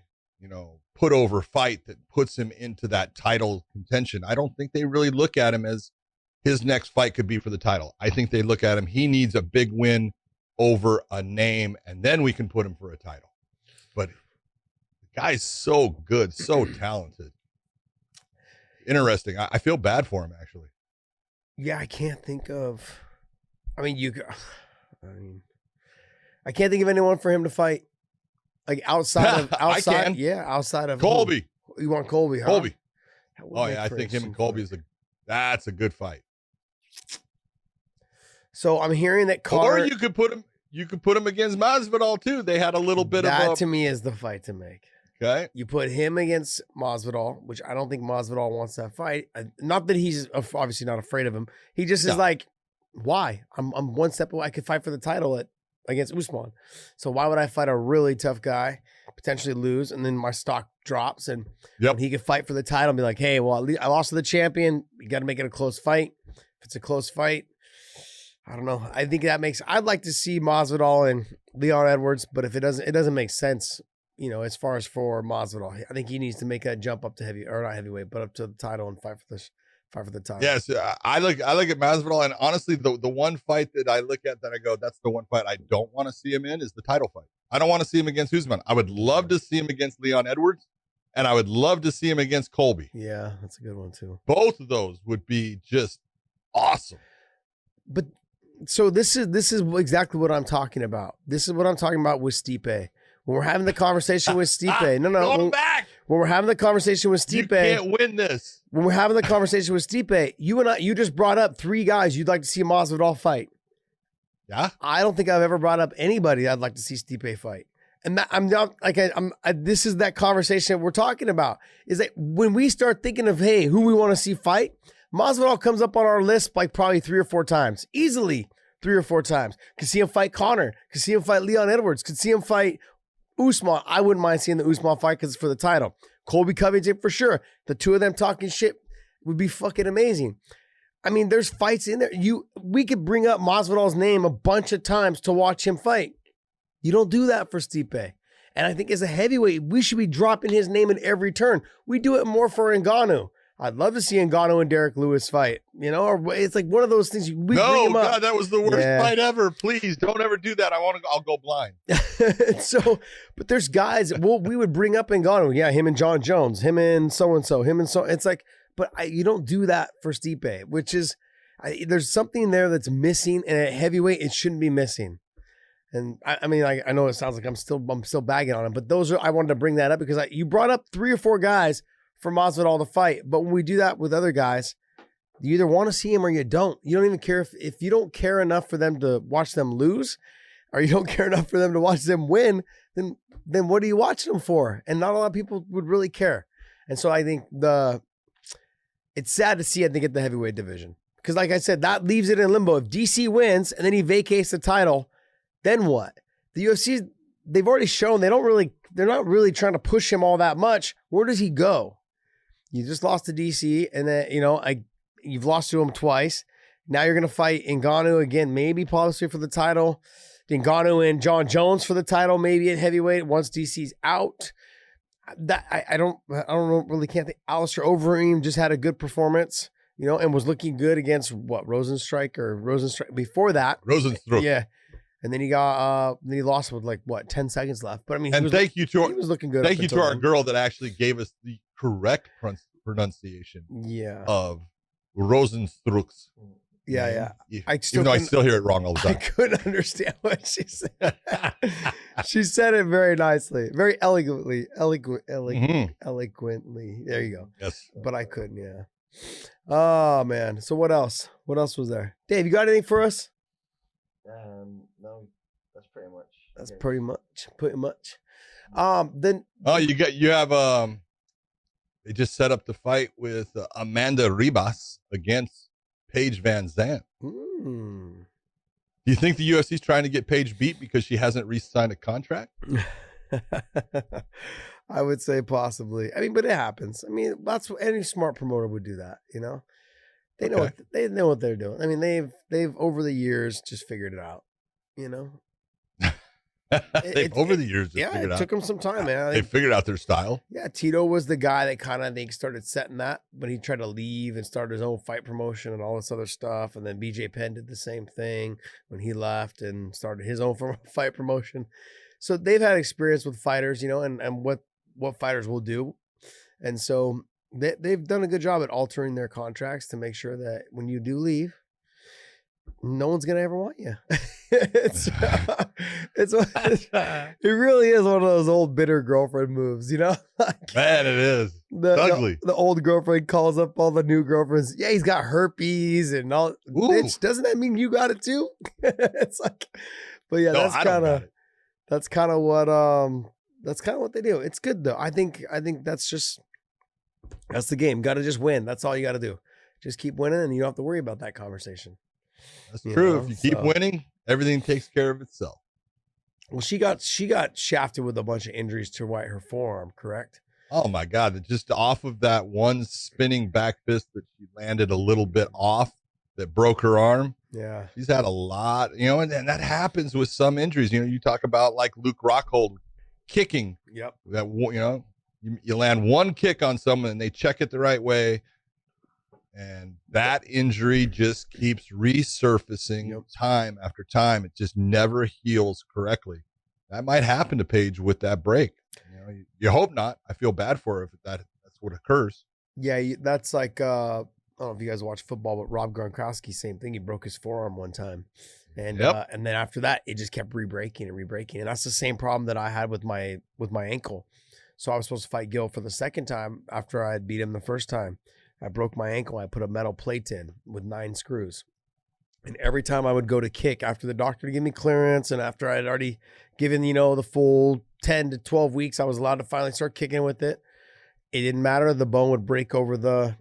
put over fight that puts him into that title contention. I don't think they really look at him as his next fight could be for the title. I think they look at him. He needs a big win over a name, and then we can put him for a title. But the guy's so good, so talented. Interesting. I feel bad for him, actually. Yeah, I can't think of. I can't think of anyone for him to fight. Like outside can. outside of Colby. You want Colby, huh? Colby. Oh yeah, I think him and Colby that's a good fight. So I'm hearing that Conor, or you could put him against Masvidal too. They had a little bit that of to me is the fight to make. Okay. You put him against Masvidal, which I don't think Masvidal wants that fight. Not that he's obviously not afraid of him. He just is like, why? I'm one step away. I could fight for the title against Usman. So why would I fight a really tough guy, potentially lose, and then my stock drops, and he could fight for the title and be like, hey, well, I lost to the champion. You got to make it a close fight. If it's a close fight, I don't know. I think I'd like to see Masvidal and Leon Edwards, but if it doesn't make sense, as far as for Masvidal, I think he needs to make that jump up to not heavyweight, but up to the title and fight for the title. Yes, I look at Masvidal, and honestly, the one fight that I look at that I go, that's the one fight I don't want to see him in is the title fight. I don't want to see him against Usman. I would love to see him against Leon Edwards, and I would love to see him against Colby. Yeah, that's a good one too. Both of those would be just awesome. But so this is exactly what I'm talking about. This is what I'm talking about with Stipe. When we're having the conversation with Stipe, when we're having the conversation with Stipe, you can't win this. When we're having the conversation with Stipe, you just brought up 3 guys you'd like to see Masvidal fight. Yeah, I don't think I've ever brought up anybody I'd like to see Stipe fight. And that, I'm not like this is that conversation we're talking about. Is that when we start thinking of who we want to see fight, Masvidal comes up on our list like probably 3 or 4 times, easily 3 or 4 times. Could see him fight Conor. Could see him fight Leon Edwards. Could see him fight Usman. I wouldn't mind seeing the Usman fight because it's for the title. Colby Covington for sure. The 2 of them talking shit would be fucking amazing. I mean, there's fights in there. We could bring up Masvidal's name a bunch of times to watch him fight. You don't do that for Stipe. And I think as a heavyweight, we should be dropping his name in every turn. We do it more for Ngannou. I'd love to see Ngannou and Derek Lewis fight. Or it's like one of those things. We bring him up. God, that was the worst fight ever. Please don't ever do that. I'll go blind. But there's guys. We would bring up Ngannou. Yeah, him and John Jones. Him and so and so. Him and so. It's like, but you don't do that for Stipe, which is there's something there that's missing, and at heavyweight it shouldn't be missing. And I mean, I know it sounds like I'm still bagging on him, but I wanted to bring that up because you brought up 3 or 4 guys for Masvidal to fight. But when we do that with other guys, you either want to see him or you don't. You don't even care if you don't care enough for them to watch them lose, or you don't care enough for them to watch them win, then what are you watching them for? And not a lot of people would really care. And so I think it's sad to see, I think, at the heavyweight division. Because like I said, that leaves it in limbo. If DC wins and then he vacates the title, then what? The UFC, they've already shown they're not really trying to push him all that much. Where does he go? You just lost to DC, and then, you've lost to him twice. Now you're going to fight Ngannou again, maybe possibly for the title. Ngannou and John Jones for the title, maybe at heavyweight once DC's out. That I don't know, really can't think. Alistair Overeem just had a good performance, and was looking good against Rosenstrike before that. Rosenstruck. Yeah. And then he lost with 10 seconds left. But I mean, he was looking good. Thank you to our girl that actually gave us the correct pronunciation. Yeah. Of Rosenstruck's. Yeah. Even though I still hear it wrong all the time. I couldn't understand what she said. She said it very nicely, very eloquently. There you go. Yes. But I couldn't. Yeah. Oh man. So what else? What else was there? Dave, you got anything for us? No, that's pretty much. That's it. pretty much. Then You have they just set up the fight with Amanda Ribas against Paige Van Zandt. mm, Do you think the UFC is trying to get Paige beat because she hasn't re-signed a contract? I would say possibly. I mean, but it happens. I mean, that's what any smart promoter would do that, you know? They know Okay. they know what they're doing. I mean, they've over the years just figured it out, you know? Over the years, Yeah, figured it out. took them some time, man. They figured out their style. Yeah, Tito was the guy that kind of, I think, started setting that, but he tried to leave and start his own fight promotion and all this other stuff. And then BJ Penn did the same thing when he left and started his own fight promotion. So they've had experience with fighters, you know, and what fighters will do. And so they've done a good job at altering their contracts to make sure that when you do leave, no one's gonna ever want you. it really is one of those old bitter girlfriend moves, you know? Like, Man, it is. the, ugly. the old girlfriend calls up all the new girlfriends. Yeah, he's got herpes and all. Ooh. Bitch, doesn't that mean you got it too? It's like, but yeah, No, that's I don't got it. that's kind of what they do. It's good though. I think that's the game. Got to just win. That's all you got to do. Just keep winning, and you don't have to worry about that conversation. That's You true. know, If you keep so- winning, everything takes care of itself. Well, she got shafted with a bunch of injuries to her forearm, correct? Oh my God. Just off of that one spinning back fist that she landed a little bit off that broke her arm. Yeah. She's had a lot, you know, and that happens with some injuries. You know, you talk about like Luke Rockhold kicking Yep. that, you know, you land one kick on someone and they check it the right way. And that injury just keeps resurfacing Yep. time after time. It just never heals correctly. That might happen to Paige with that break. You know, you hope not. I feel bad for her if that's what occurs. Yeah, that's like I don't know if you guys watch football, but Rob Gronkowski, same thing. He broke his forearm one time, and Yep. And then after that, it just kept re-breaking, and that's the same problem that I had with my ankle. So I was supposed to fight Gil for the second time after I had beat him the first time. I broke my ankle. I put a metal plate in with 9 screws, and every time I would go to kick after the doctor to give me clearance, and after I had already given the full 10 to 12 weeks, I was allowed to finally start kicking with it. It didn't matter. The bone would break over the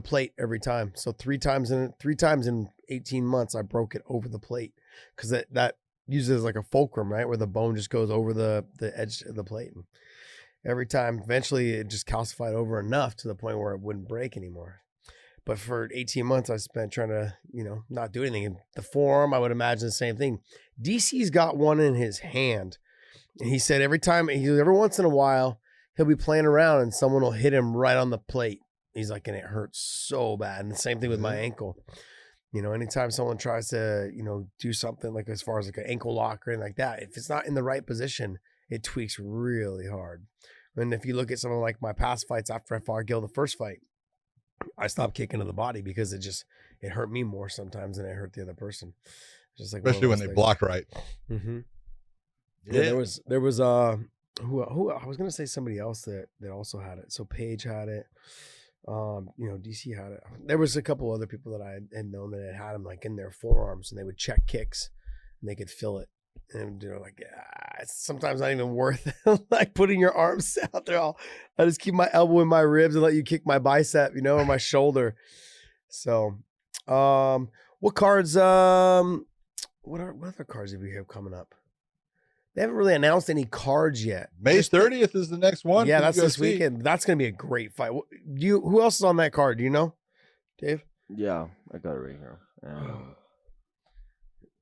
plate every time. So three times in 18 months, I broke it over the plate because that uses like a fulcrum, right? Where the bone just goes over the edge of the plate. And every time, eventually it just calcified over enough to the point where it wouldn't break anymore. But for 18 months, I spent trying to, not do anything. And the forearm, I would imagine the same thing. DC's got one in his hand. And he said every once in a while, he'll be playing around and someone will hit him right on the plate. He's like, and it hurts so bad. And the same thing with my ankle. Anytime someone tries to, do something like as far as like an ankle lock or anything like that, if it's not in the right position, it tweaks really hard. And if you look at something like my past fights after I fought Gil the first fight, I stopped kicking to the body because it hurt me more sometimes than it hurt the other person. Just like Especially when they block right. Mm-hmm. Yeah. There was who I was gonna say somebody else that also had it. So Paige had it. DC had it. There was a couple other people that I had known that had them like in their forearms, and they would check kicks and they could feel it. And like, it's sometimes not even worth like putting your arms out there. I just keep my elbow in my ribs and let you kick my bicep, or my shoulder. So, what cards? What other cards do we have coming up? They haven't really announced any cards yet. May 30th is the next one. Yeah, for that's this UFC. weekend. That's going to be a great fight. Who else is on that card? Do you know, Dave? Yeah, I got it right here.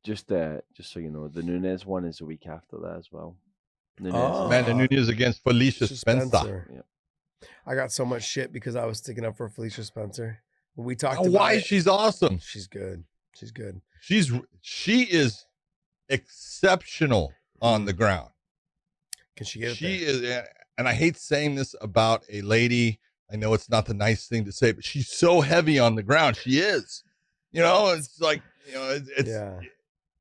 Just so you know, the Nunez one is a week after that as well. Nunez Amanda Nunez against Felicia Spencer. Yeah. I got so much shit because I was sticking up for Felicia Spencer. When we talked Oh, about why? it, She's awesome. she's good. She's good. She is exceptional on the ground. Can she get it She there? is, and I hate saying this about a lady. I know it's not the nice thing to say, but she's so heavy on the ground. She is. It's like, it's. Yeah.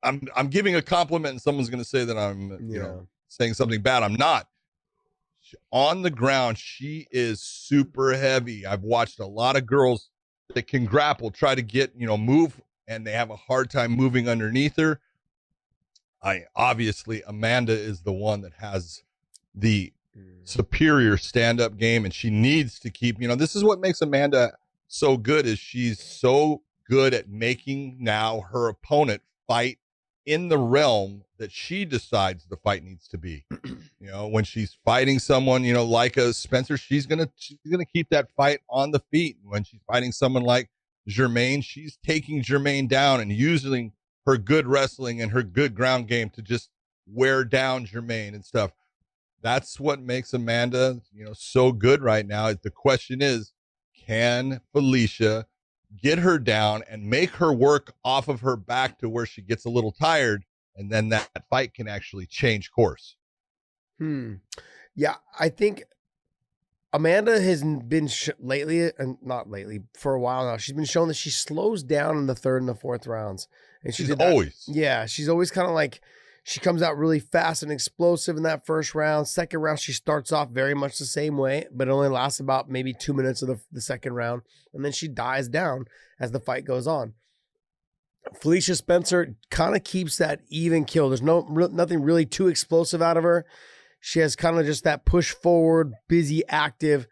I'm giving a compliment, and someone's going to say that I'm, saying something bad. I'm not. On the ground, she is super heavy. I've watched a lot of girls that can grapple, try to get, move, and they have a hard time moving underneath her. Obviously Amanda is the one that has the superior stand-up game, and she needs to keep, this is what makes Amanda so good, is she's so good at making now her opponent fight in the realm that she decides the fight needs to be. When she's fighting someone, like a Spencer, she's gonna keep that fight on the feet. When she's fighting someone like Germaine, she's taking Germaine down and using her good wrestling and her good ground game to just wear down Germaine and stuff. That's what makes Amanda, so good right now. The question is, can Felicia get her down and make her work off of her back to where she gets a little tired, and then that fight can actually change course? Yeah, I think Amanda has been lately, and not lately, for a while now, she's been shown that she slows down in the third and the fourth rounds. And she's always. Yeah, she's always kind of like, she comes out really fast and explosive in that first round. Second round, she starts off very much the same way, but it only lasts about maybe 2 minutes of the second round. And then she dies down as the fight goes on. Felicia Spencer kind of keeps that even kill. There's nothing really too explosive out of her. She has kind of just that push forward, busy, active.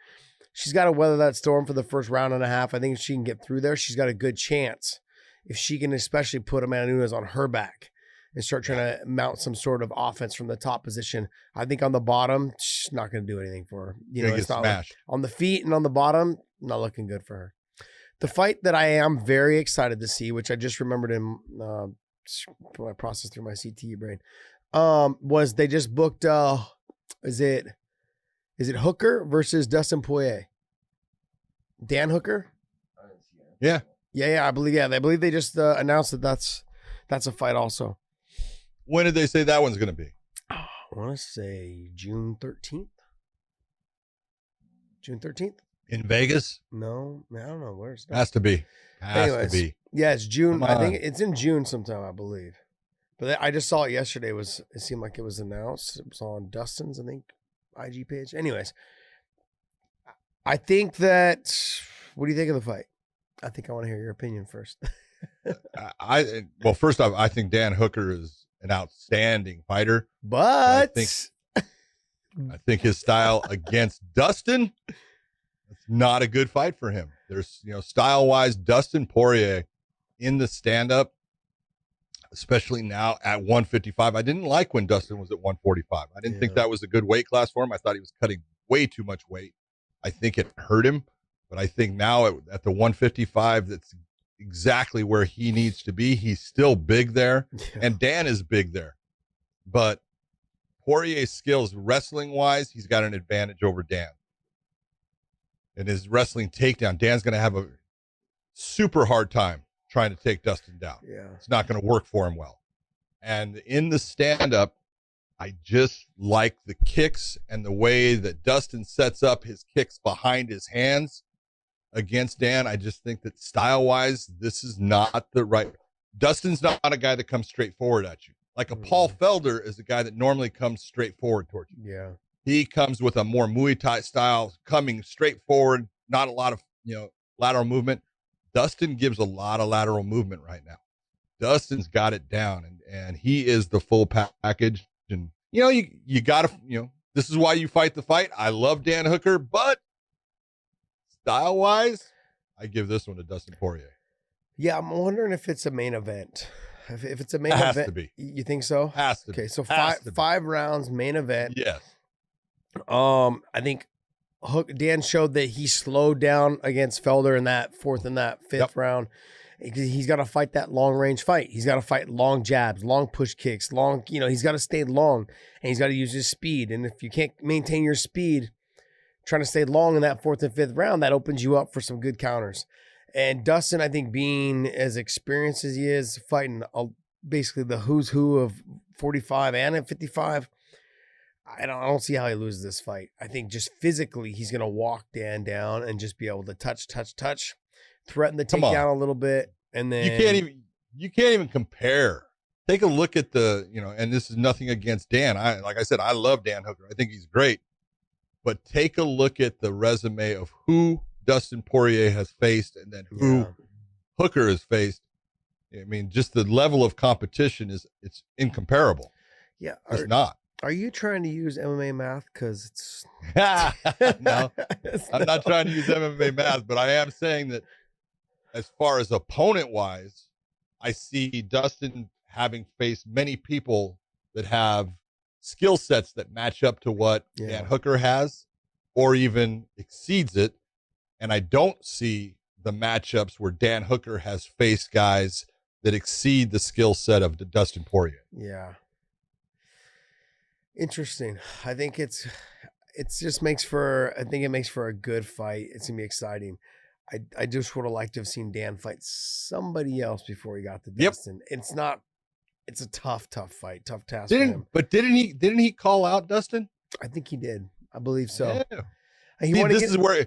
She's got to weather that storm for the first round and a half. I think if she can get through there, she's got a good chance. If she can especially put Amanda Nunes on her back and start trying to mount some sort of offense from the top position. I think on the bottom, she's not going to do anything for her. It's not like, on the feet and on the bottom, not looking good for her. The fight that I am very excited to see, which I just remembered in when I processed through my CTE brain, was they just booked, is it Hooker versus Dustin Poirier? Dan Hooker? Yeah. Yeah, I believe they just announced that that's a fight also. When did they say that one's going to be? I want to say June 13th. June 13th? In Vegas? No, I don't know. Where's Has to be. Has to be. Yeah, it's June. I think it's in June sometime, I believe. But I just saw it yesterday. It seemed like it was announced. It was on Dustin's, I think, IG page. Anyways, I think that, what do you think of the fight? I think I want to hear your opinion first. Well, first off, I think Dan Hooker is an outstanding fighter. But I think his style against Dustin, it's not a good fight for him. There's, style-wise, Dustin Poirier in the stand-up, especially now at 155. I didn't like when Dustin was at 145. I didn't think that was a good weight class for him. I thought he was cutting way too much weight. I think it hurt him. But I think now at the 155, that's exactly where he needs to be. He's still big there, and Dan is big there. But Poirier's skills, wrestling-wise, he's got an advantage over Dan. And his wrestling takedown, Dan's going to have a super hard time trying to take Dustin down. Yeah. It's not going to work for him well. And in the stand-up, I just like the kicks and the way that Dustin sets up his kicks behind his hands against Dan. I just think that style-wise, this is not the right. Dustin's not a guy that comes straight forward at you. Like a Paul Felder is a guy that normally comes straight forward towards you. Yeah. He comes with a more Muay Thai style, coming straight forward, not a lot of, lateral movement. Dustin gives a lot of lateral movement right now. Dustin's got it down, and he is the full package. And, you got to, this is why you fight the fight. I love Dan Hooker, but style-wise, I give this one to Dustin Poirier. Yeah, I'm wondering if it's a main event. If it's a main event. Has to be. You think so? Has to okay, be. so five rounds, main event. Yes. I think Dan showed that he slowed down against Felder in that fourth and that fifth round. He's got to fight that long-range fight. He's got to fight long jabs, long push kicks, he's got to stay long, and he's got to use his speed. And if you can't maintain your speed, trying to stay long in that fourth and fifth round, that opens you up for some good counters. And Dustin, I think, being as experienced as he is, fighting basically the who's who of 45 and at 55, I don't see how he loses this fight. I think just physically, he's going to walk Dan down and just be able to touch, threaten the takedown a little bit, and then you can't even compare. Take a look at and this is nothing against Dan. Like I said, I love Dan Hooker. I think he's great. But take a look at the resume of who Dustin Poirier has faced and then who Hooker has faced. I mean, just the level of competition it's incomparable. Yeah. It's not. Are you trying to use MMA math? Because it's No, I'm not trying to use MMA math, but I am saying that as far as opponent wise, I see Dustin having faced many people that have skill sets that match up to what Dan Hooker has or even exceeds it. And I don't see the matchups where Dan Hooker has faced guys that exceed the skill set of Dustin Poirier. Yeah. Interesting. I think it makes for a good fight. It's gonna be exciting. I just would have liked to have seen Dan fight somebody else before he got to Dustin. It's a tough fight, tough task for him. But didn't he call out Dustin? I think he did. I believe so. Yeah. This is where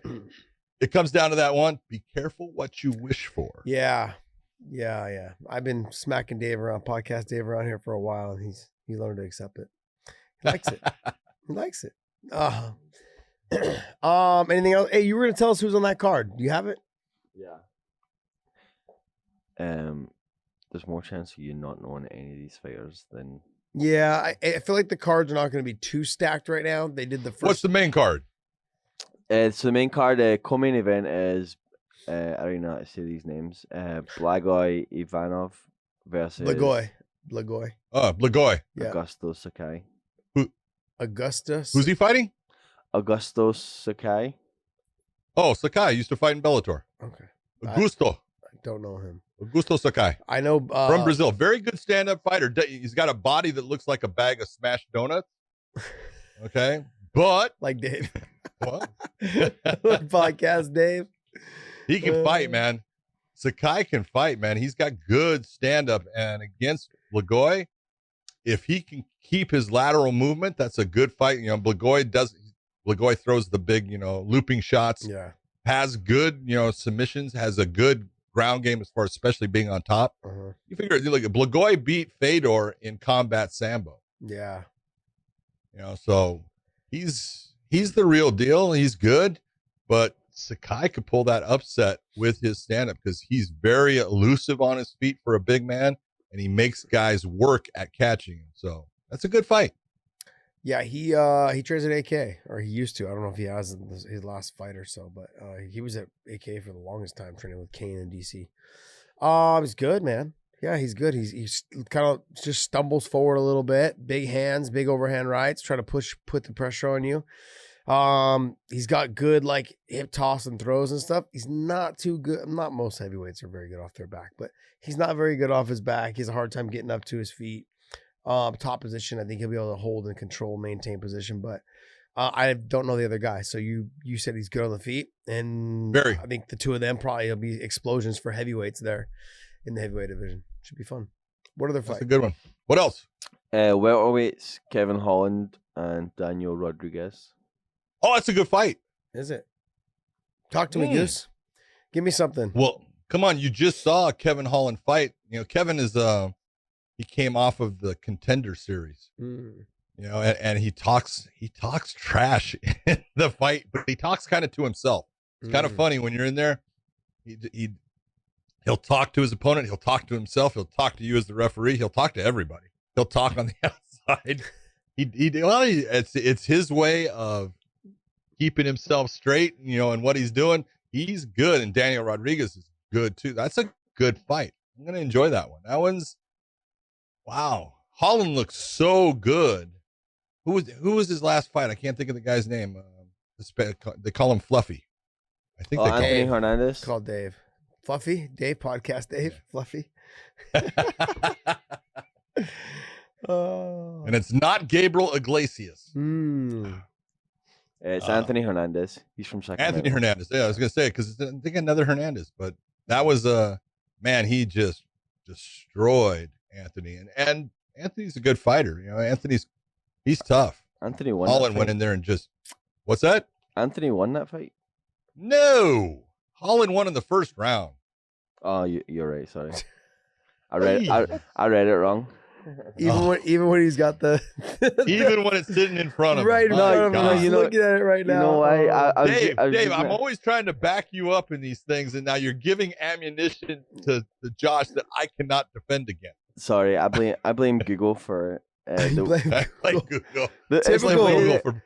it comes down to that one. Be careful what you wish for. Yeah. I've been smacking podcast Dave around here for a while, and he learned to accept it. He likes it. He likes it. Anything else? Hey, you were gonna tell us who's on that card. Do you have it? Yeah. There's more chance of you not knowing any of these fighters than. Yeah, I feel like the cards are not going to be too stacked right now. They did the first. What's the main card? So the main card, co-main event is I don't even know how to say these names. Blagoy Ivanov versus Blagoy. Oh, Blagoy. Yeah. Augusto Sakai. Augustus. Who's he fighting? Augusto Sakai. Oh, Sakai used to fight in Bellator. Okay. Augusto. I don't know him. Augusto Sakai. I know from Brazil. Very good stand-up fighter. He's got a body that looks like a bag of smashed donuts. Okay. But like Dave. What? Podcast Dave. He can fight, man. Sakai can fight, man. He's got good stand-up. And against Blagoy, if he can keep his lateral movement, that's a good fight. Blagoy throws the big, looping shots. Yeah. Has good, submissions, has a good ground game as far as especially being on top. Uh-huh. You figure, like, Blagoy beat Fedor in combat sambo. Yeah. So he's the real deal. He's good, but Sakai could pull that upset with his stand-up because he's very elusive on his feet for a big man, and he makes guys work at catching him. So that's a good fight. Yeah, he trains at AK, or he used to. I don't know if he has his last fight or so, but he was at AK for the longest time, training with Kane in DC. He's good, man. Yeah, he's good. He's kind of just stumbles forward a little bit. Big hands, big overhand rights, try to put the pressure on you. He's got good like hip toss and throws and stuff. He's not too good. Not most heavyweights are very good off their back, but he's not very good off his back. He has a hard time getting up to his feet. Top position, I think he'll be able to hold and control, maintain position, but I don't know the other guy. So you said he's good on the feet, and I think the two of them probably will be explosions for heavyweights there in the heavyweight division. Should be fun. What other fight? That's a good one. What else? Welterweights, Kevin Holland and Daniel Rodriguez. Oh, that's a good fight. Is it? Talk to me, Goose. Give me something. Well, come on. You just saw Kevin Holland fight. Kevin is he came off of the Contender series. And he talks trash in the fight, but he talks kind of to himself. It's kind of funny when you're in there. He'll talk to his opponent. He'll talk to himself. He'll talk to you as the referee. He'll talk to everybody. He'll talk on the outside. It's his way of keeping himself straight, and what he's doing. He's good, and Daniel Rodriguez is good too. That's a good fight. I'm gonna enjoy that one. That one's wow. Holland looks so good. Who was his last fight? I can't think of the guy's name. They call him Fluffy. I think they Anthony Hernandez. Called Dave. Fluffy? Dave, podcast Dave. Fluffy. And it's not Gabriel Iglesias. It's Anthony Hernandez. He's from Sacramento. Anthony Hernandez. Yeah, I was going to say, because I think another Hernandez, but that was man, he just destroyed Anthony. And Anthony's a good fighter. He's tough. Anthony won. Holland went in there and what's that? Anthony won that fight? No. Holland won in the first round. Oh, you're right. Sorry. I read it wrong. Even when he's got the Even when it's sitting in front of right him. in My front of him, God. he's looking at it right now. You know, I was Dave, using I'm that- always trying to back you up in these things, and now you're giving ammunition to Josh that I cannot defend against. Sorry, I blame Google for You the, blame I blame Google. Google. the I it's blame the way Google that for,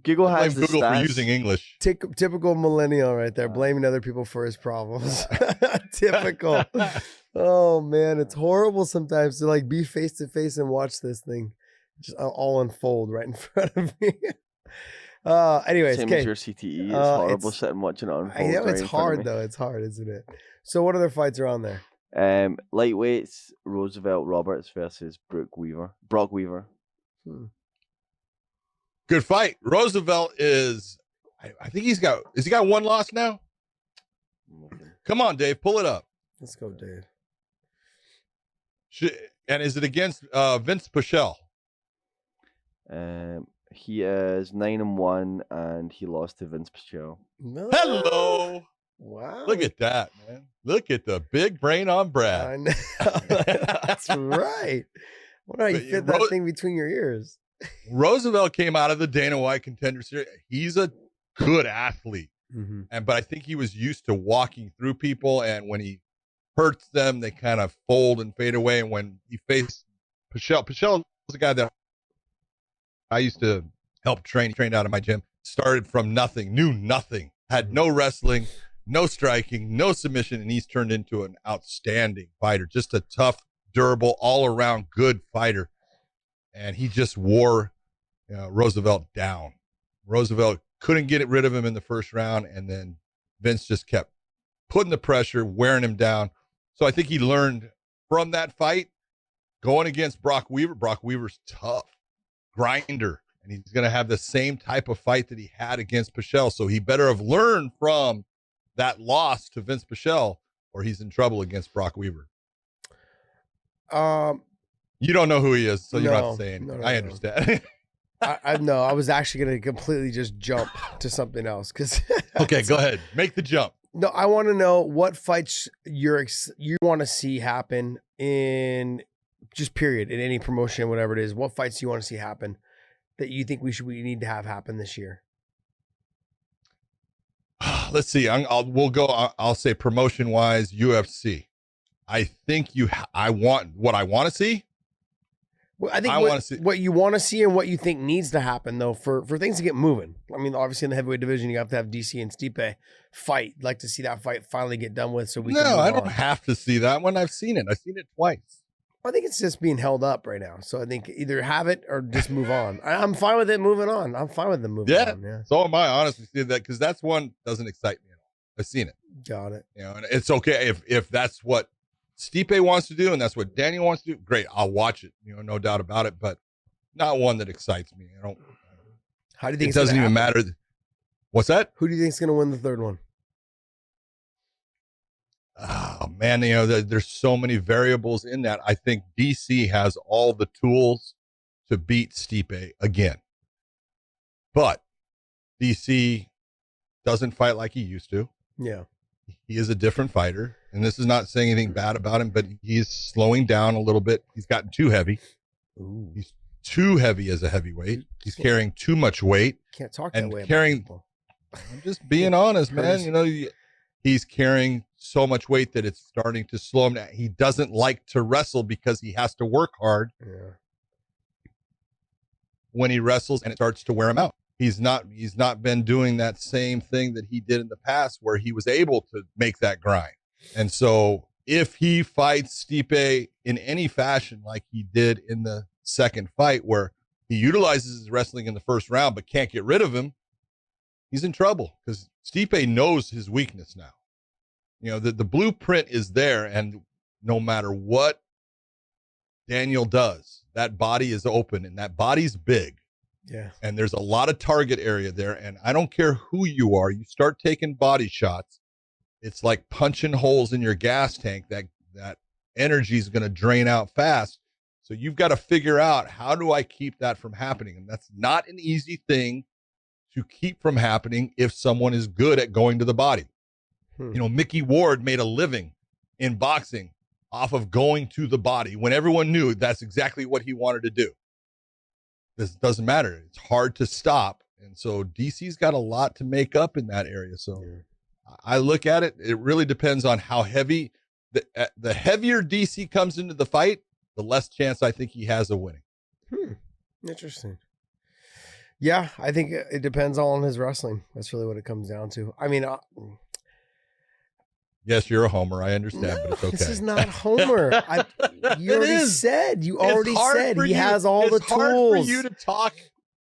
Google I blame has the Google for stats. using English. Typical millennial right there, blaming other people for his problems. Typical. Oh man, it's horrible sometimes to like be face to face and watch this thing just all unfold right in front of me. Anyways, Same okay. as your CTE. It's horrible it's- sitting watching it unfold. I know right it's in front of hard me. though. It's hard, isn't it? So what other fights are on there? Lightweights, Roosevelt Roberts versus Brock Weaver. Good fight. Roosevelt is, I think has he got one loss now? Come on, Dave, pull it up. Let's go, Dave. And is it against Vince Pichel? He is 9-1 and he lost to Vince Pichel. No. Hello. Wow. Look at that, man. Look at the big brain on Brad. I know. That's right. What how you But fit that thing between your ears? Roosevelt came out of the Dana White Contender Series. He's a good athlete. But I think he was used to walking through people, and when he hurts them, they kind of fold and fade away. And when he faced Pichel was a guy that I used to help train. He trained out of my gym. Started from nothing, knew nothing, had no wrestling, no striking, no submission, and he's turned into an outstanding fighter. Just a tough, durable, all-around good fighter. And he just wore Roosevelt down. Roosevelt couldn't get rid of him in the first round, and then Vince just kept putting the pressure, wearing him down. So I think he learned from that fight going against Brock Weaver. Brock Weaver's tough, grinder, and he's going to have the same type of fight that he had against Pichel. So he better have learned from that loss to Vince Pichel, or he's in trouble against Brock Weaver. You don't know who he is, so you don't have to say anything. I understand. I know. I was actually going to completely just jump to something else because. Okay, go ahead. Make the jump. No, I want to know what fights you want to see happen in just period in any promotion, whatever it is. What fights do you want to see happen that you think we need to have happen this year? Let's see. I'll say promotion wise, UFC. I think I want to see. Well, I think what you want to see and what you think needs to happen though for things to get moving. I mean, obviously in the heavyweight division, you have to have DC and Stipe fight. I'd like to see that fight finally get done with, so we. No, I don't have to see that one. I've seen it. I've seen it twice. I think it's just being held up right now. So I think either have it or just move on. I'm fine with it moving on. I'm fine with them moving on. Yeah. So am I, honestly, see that, because that's one doesn't excite me at all. I've seen it. Got it. And it's okay if that's what Stipe wants to do and that's what Daniel wants to do. Great, I'll watch it. No doubt about it. But not one that excites me. I don't. How do you think it doesn't even matter? What's that? Who do you think is going to win the third one? Oh man, there's so many variables in that. I think DC has all the tools to beat Stipe again, but DC doesn't fight like he used to. Yeah, he is a different fighter, and this is not saying anything bad about him, but he's slowing down a little bit. He's gotten too heavy. Ooh. He's too heavy as a heavyweight. He's carrying too much weight. Can't talk that way. I'm just being honest, man. He's carrying so much weight that it's starting to slow him down. He doesn't like to wrestle because he has to work hard when he wrestles, and it starts to wear him out. He's not been doing that same thing that he did in the past where he was able to make that grind. And so if he fights Stipe in any fashion like he did in the second fight, where he utilizes his wrestling in the first round but can't get rid of him, he's in trouble, because Stipe knows his weakness now. The blueprint is there, and no matter what Daniel does, that body is open, and that body's big. Yeah. And there's a lot of target area there, and I don't care who you are, you start taking body shots, it's like punching holes in your gas tank. That energy is going to drain out fast. So you've got to figure out, how do I keep that from happening? And that's not an easy thing to keep from happening if someone is good at going to the body. Mickey Ward made a living in boxing off of going to the body when everyone knew that's exactly what he wanted to do. This doesn't matter. It's hard to stop. And so DC's got a lot to make up in that area. So I look at it, it really depends on how heavy. The heavier DC comes into the fight, the less chance I think he has of winning. Interesting. Yeah, I think it depends all on his wrestling. That's really what it comes down to. I mean, yes, you're a homer. I understand, but it's okay. This is not Homer. You already said he has all the tools. It's hard for you to talk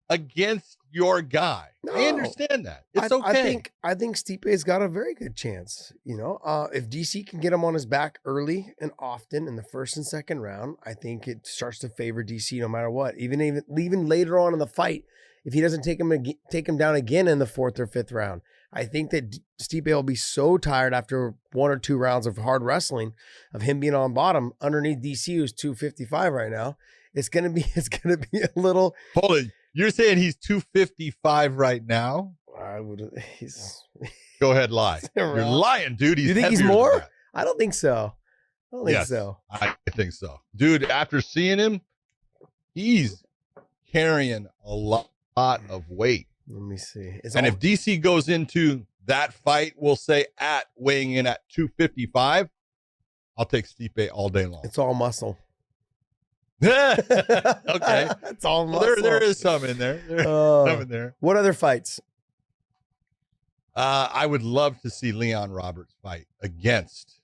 against your guy. No, I understand that. It's okay. I think Stipe's got a very good chance. You know, if DC can get him on his back early and often in the first and second round, I think it starts to favor DC no matter what. Even later on in the fight, if he doesn't take him down again in the fourth or fifth round, I think that Stipe will be so tired after one or two rounds of hard wrestling, of him being on bottom underneath DC, who's 255 right now. It's gonna be a little. Hold it. You're saying he's 255 right now? Go ahead, lie. You're lying, dude. You think he's more? I don't think so. I don't think so. I think so. Dude, after seeing him, he's carrying a lot of weight. Let me see. If DC goes into that fight, we'll say weighing in at 255, I'll take Stipe all day long. It's all muscle. Okay. It's all muscle. There is some in there. Some in there. What other fights? I would love to see Leon Roberts fight against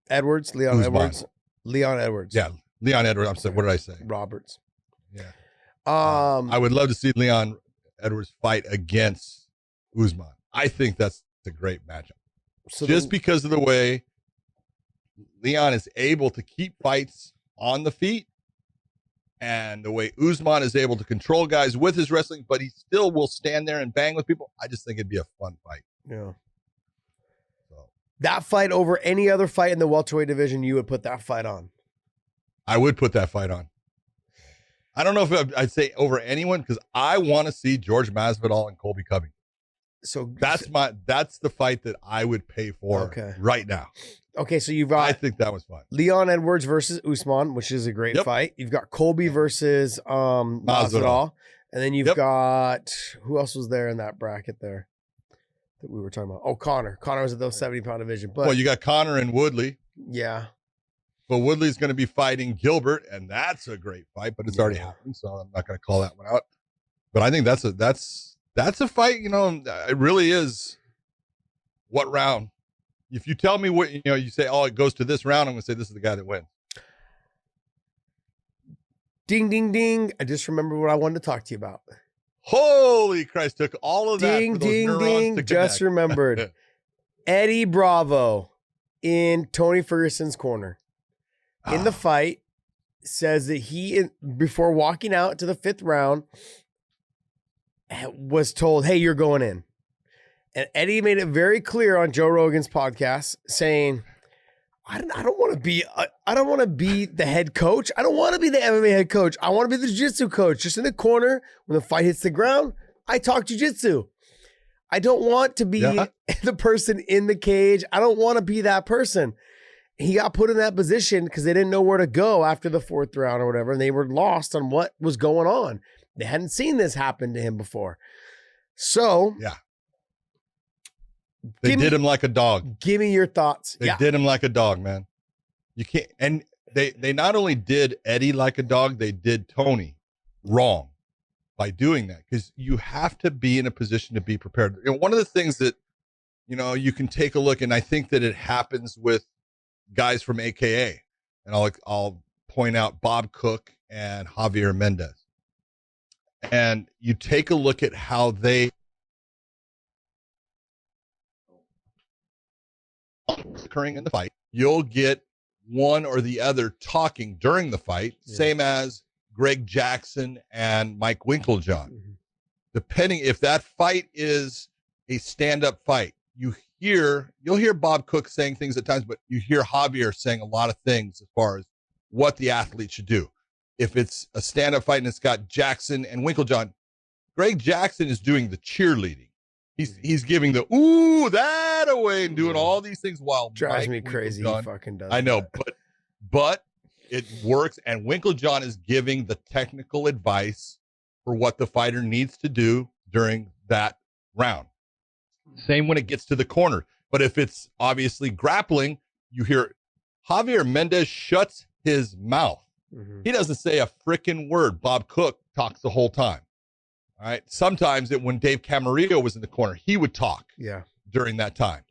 Edwards. Leon Edwards. Yeah, Leon Edwards. I'm sorry. What did I say? Roberts. Yeah. I would love to see Leon Edwards fight against Usman. I think that's a great matchup. So because of the way Leon is able to keep fights on the feet and the way Usman is able to control guys with his wrestling, but he still will stand there and bang with people. I just think it'd be a fun fight. Yeah. So that fight over any other fight in the welterweight division, you would put that fight on? I would put that fight on. I don't know if I'd say over anyone, because I want to see George Masvidal and Colby Covington. So that's the fight that I would pay for right now. Okay, so you've got, I think that was fun. Leon Edwards versus Usman, which is a great fight. You've got Colby versus Masvidal. And then you've got, who else was there in that bracket there that we were talking about? Oh, Conor. Conor was at those 70-pound division. But you got Conor and Woodley. Yeah. But Woodley's going to be fighting Gilbert, and that's a great fight, but it's already happened, so I'm not going to call that one out. But I think that's a fight, it really is. What round? If you tell me what, you say, oh, it goes to this round, I'm going to say this is the guy that wins. Ding, ding, ding. I just remembered what I wanted to talk to you about. Holy Christ, took all of that for those neurons to just connect. Remembered. Eddie Bravo in Tony Ferguson's corner. In the fight, says that he, before walking out to the fifth round, was told, hey, you're going in. And Eddie made it very clear on Joe Rogan's podcast, saying, I don't want to be the head coach. I don't want to be the MMA head coach. I want to be the jiu-jitsu coach. Just in the corner, when the fight hits the ground, I talk jiu-jitsu. I don't want to be the person in the cage. I don't want to be that person. He got put in that position because they didn't know where to go after the fourth round or whatever, and they were lost on what was going on. They hadn't seen this happen to him before. So, they did him like a dog. Give me your thoughts. They did him like a dog, man. You can't, and they not only did Eddie like a dog, they did Tony wrong by doing that, because you have to be in a position to be prepared. One of the things that, you can take a look, and I think that it happens with guys from AKA, and I'll point out Bob Cook and Javier Mendez. And you take a look at how they occurring in the fight, you'll get one or the other talking during the fight, same as Greg Jackson and Mike Winklejohn. Mm-hmm. Depending if that fight is a stand-up fight, you'll hear Bob Cook saying things at times, but you hear Javier saying a lot of things as far as what the athlete should do. If it's a stand-up fight and it's got Jackson and Winklejohn, Greg Jackson is doing the cheerleading. He's giving the ooh that away and doing all these things while drives Mike me crazy. He fucking does. I know, but but it works. And Winklejohn is giving the technical advice for what the fighter needs to do during that round. Same when it gets to the corner. But if it's obviously grappling, you hear Javier Mendez shuts his mouth. Mm-hmm. He doesn't say a freaking word. Bob Cook talks the whole time. All right. Sometimes when Dave Camarillo was in the corner, he would talk during that time.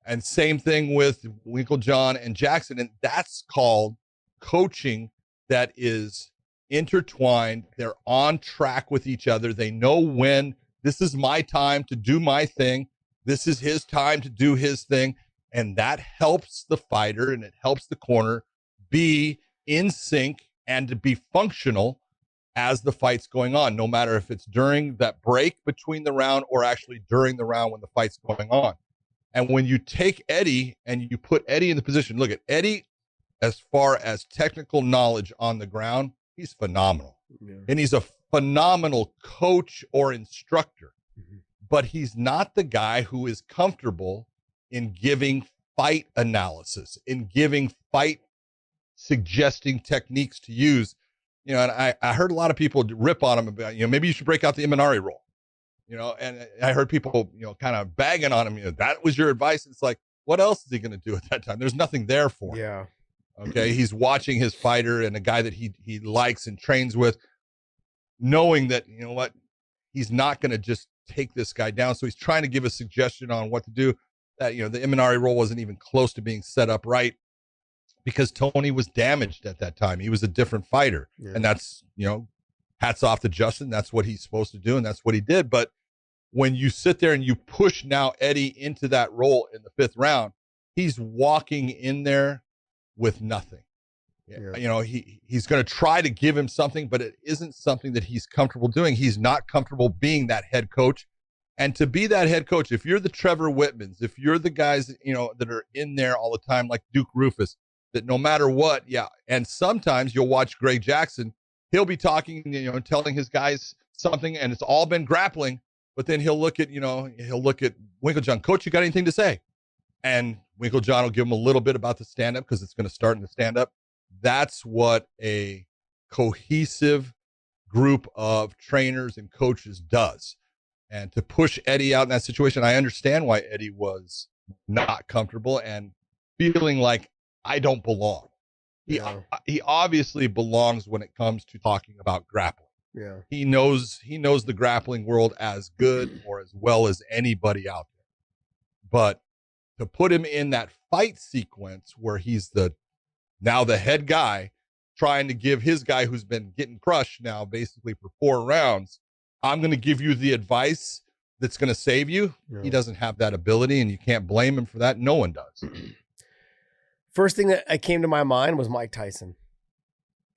And same thing with Winklejohn and Jackson. And that's called coaching that is intertwined. They're on track with each other. They know when this is my time to do my thing. This is his time to do his thing. And that helps the fighter and it helps the corner be in sync and to be functional as the fight's going on, no matter if it's during that break between the round or actually during the round when the fight's going on. And when you take Eddie and you put Eddie in the position, look at Eddie, as far as technical knowledge on the ground, he's phenomenal. Yeah. And he's a phenomenal coach or instructor, but he's not the guy who is comfortable in giving fight analysis, in giving fight suggesting techniques to use. You know, and I heard a lot of people rip on him about, you know, maybe you should break out the Imanari roll, you know, and I heard people, you know, kind of bagging on him, you know, that was your advice. It's like, what else is he going to do at that time? There's nothing there for him. Yeah. Okay. He's watching his fighter and a guy that he likes and trains with, knowing that, you know what, he's not going to just take this guy down. So he's trying to give a suggestion on what to do. That, you know, the Imanari roll wasn't even close to being set up right, because Tony was damaged at that time. He was a different fighter. Yeah. And that's, you know, hats off to Justin. That's what he's supposed to do. And that's what he did. But when you sit there and you push now Eddie into that role in the 5th round, he's walking in there with nothing. Yeah. You know, he's going to try to give him something, but it isn't something that he's comfortable doing. He's not comfortable being that head coach. And to be that head coach, if you're the Trevor Whitmans, if you're the guys, you know, that are in there all the time, like Duke Rufus, that no matter what, and sometimes you'll watch Greg Jackson, he'll be talking, you know, telling his guys something, and it's all been grappling, but then he'll look at Winklejohn, coach, you got anything to say? And Winklejohn will give him a little bit about the stand-up, because it's going to start in the stand-up. That's what a cohesive group of trainers and coaches does. And to push Eddie out in that situation, I understand why Eddie was not comfortable and feeling like, I don't belong. He obviously belongs when it comes to talking about grappling. Yeah. He knows the grappling world as good or as well as anybody out there. But to put him in that fight sequence where he's now the head guy trying to give his guy who's been getting crushed now basically for 4 rounds, I'm going to give you the advice that's going to save you. Yeah. He doesn't have that ability, and you can't blame him for that. No one does. First thing that came to my mind was Mike Tyson.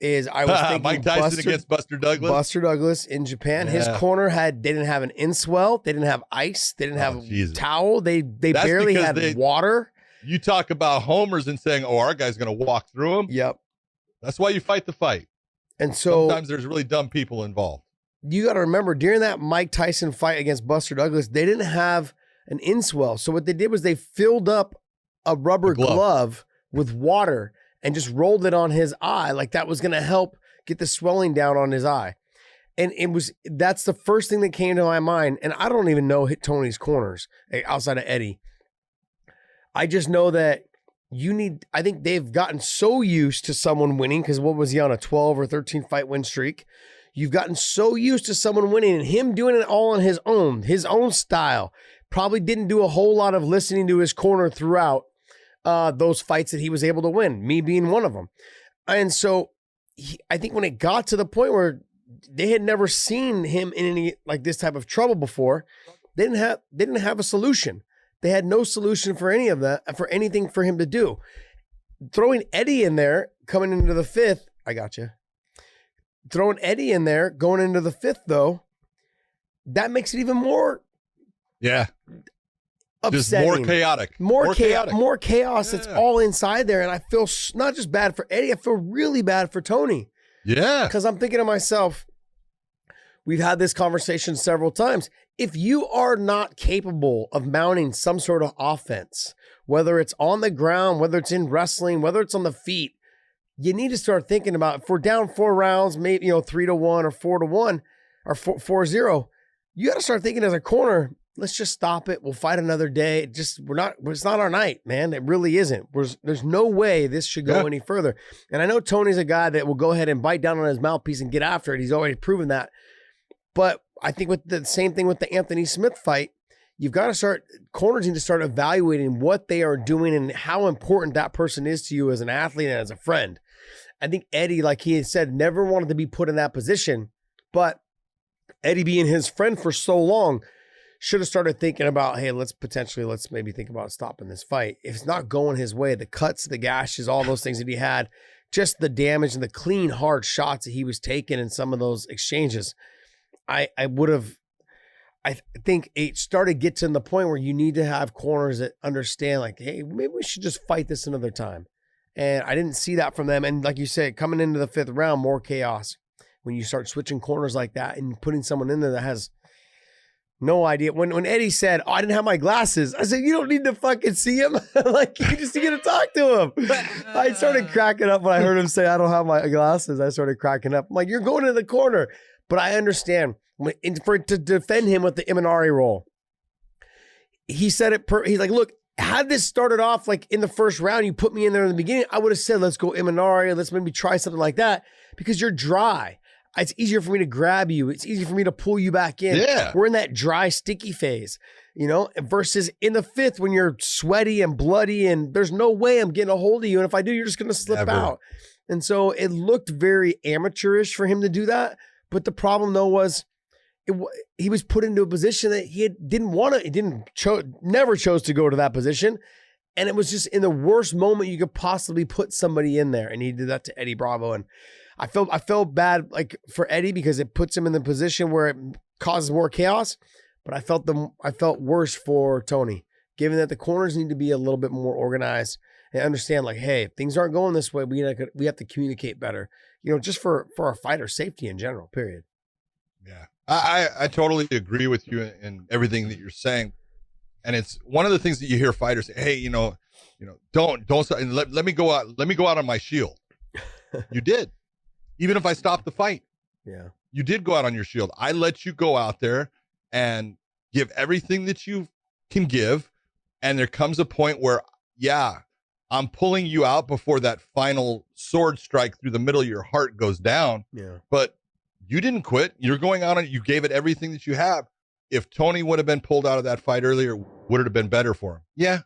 I was thinking Mike Tyson against Buster Douglas. Buster Douglas in Japan. Yeah. His corner they didn't have an in-swell. They didn't have ice. They didn't have a towel. They barely had water. You talk about homers and saying, oh, our guy's going to walk through them. Yep. That's why you fight the fight. And so sometimes there's really dumb people involved. You got to remember, during that Mike Tyson fight against Buster Douglas, they didn't have an in-swell. So what they did was they filled up a rubber glove with water and just rolled it on his eye, like that was going to help get the swelling down on his eye. And that's the first thing that came to my mind. And I don't even know Tony's corners outside of Eddie. I just know that I think they've gotten so used to someone winning, because what was he on, a 12 or 13 fight win streak? You've gotten so used to someone winning and him doing it all on his own style. Probably didn't do a whole lot of listening to his corner throughout those fights that he was able to win, me being one of them. And so I think when it got to the point where they had never seen him in any like this type of trouble before, they didn't have a solution. They had no solution for any of that, for anything for him to do. Throwing Eddie in there, coming into the 5th, I got you. Throwing Eddie in there, going into the 5th, though, that makes it even more upsetting. Just more chaotic. More chaos that's all inside there. And I feel not just bad for Eddie, I feel really bad for Tony. Yeah. Because I'm thinking to myself, we've had this conversation several times. If you are not capable of mounting some sort of offense, whether it's on the ground, whether it's in wrestling, whether it's on the feet, you need to start thinking about, if we're down 4 rounds, maybe, 3-1 or 4-1 or 4-0, you got to start thinking as a corner, let's just stop it. We'll fight another day. It's not our night, man. It really isn't. There's no way this should go any further. And I know Tony's a guy that will go ahead and bite down on his mouthpiece and get after it. He's already proven that. But I think with the same thing with the Anthony Smith fight, you've got to start, corners need to start evaluating what they are doing and how important that person is to you as an athlete and as a friend. I think Eddie, like he had said, never wanted to be put in that position, but Eddie being his friend for so long should have started thinking about, hey, let's maybe think about stopping this fight. If it's not going his way, the cuts, the gashes, all those things that he had, just the damage and the clean, hard shots that he was taking in some of those exchanges, I think it started getting to the point where you need to have corners that understand, like, hey, maybe we should just fight this another time. And I didn't see that from them. And like you said, coming into the 5th round, more chaos. When you start switching corners like that and putting someone in there that has no idea. When Eddie said, I didn't have my glasses, I said, you don't need to fucking see him. Like, you just get to talk to him. I started cracking up when I heard him say, I don't have my glasses. I started cracking up. I'm like, you're going to the corner. But I understand. To defend him with the Imanari role, he said it. He's like, look, had this started off like in the first round, you put me in there in the beginning, I would have said, let's go Imanari, let's maybe try something like that, because you're dry. It's easier for me to grab you. It's easier for me to pull you back in. Yeah. We're in that dry, sticky phase, versus in the 5th when you're sweaty and bloody and there's no way I'm getting a hold of you. And if I do, you're just going to slip out. And so it looked very amateurish for him to do that. But the problem though was, he was put into a position that he didn't want to. Never chose to go to that position, and it was just in the worst moment you could possibly put somebody in there. And he did that to Eddie Bravo, and I felt bad like for Eddie because it puts him in the position where it causes more chaos. But I felt worse for Tony, given that the corners need to be a little bit more organized and understand, like, hey, if things aren't going this way, we have to communicate better. Just for our fighters' safety in general. Period. Yeah. I totally agree with you in everything that you're saying. And it's one of the things that you hear fighters say, hey, don't let me go out on my shield. You did. Even if I stopped the fight. Yeah. You did go out on your shield. I let you go out there and give everything that you can give. And there comes a point where, I'm pulling you out before that final sword strike through the middle of your heart goes down. Yeah. But you didn't quit. You're going out on it. You gave it everything that you have. If Tony would have been pulled out of that fight earlier, would it have been better for him? Yeah.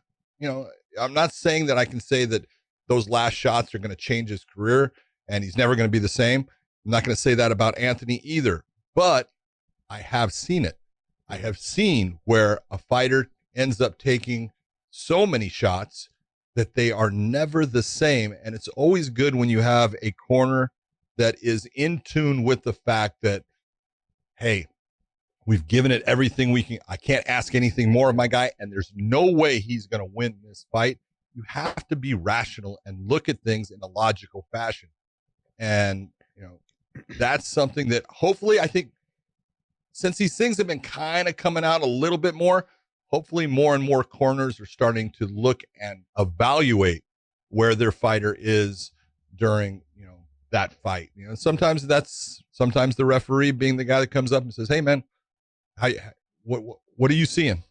I'm not saying that I can say that those last shots are going to change his career and he's never going to be the same. I'm not going to say that about Anthony either, but I have seen it. I have seen where a fighter ends up taking so many shots that they are never the same. And it's always good when you have a corner that is in tune with the fact that, hey, we've given it everything we can. I can't ask anything more of my guy, and there's no way he's going to win this fight. You have to be rational and look at things in a logical fashion. And, that's something that hopefully, I think, since these things have been kind of coming out a little bit more, hopefully more and more corners are starting to look and evaluate where their fighter is during, that fight. Sometimes the referee being the guy that comes up and says, hey man, what are you seeing?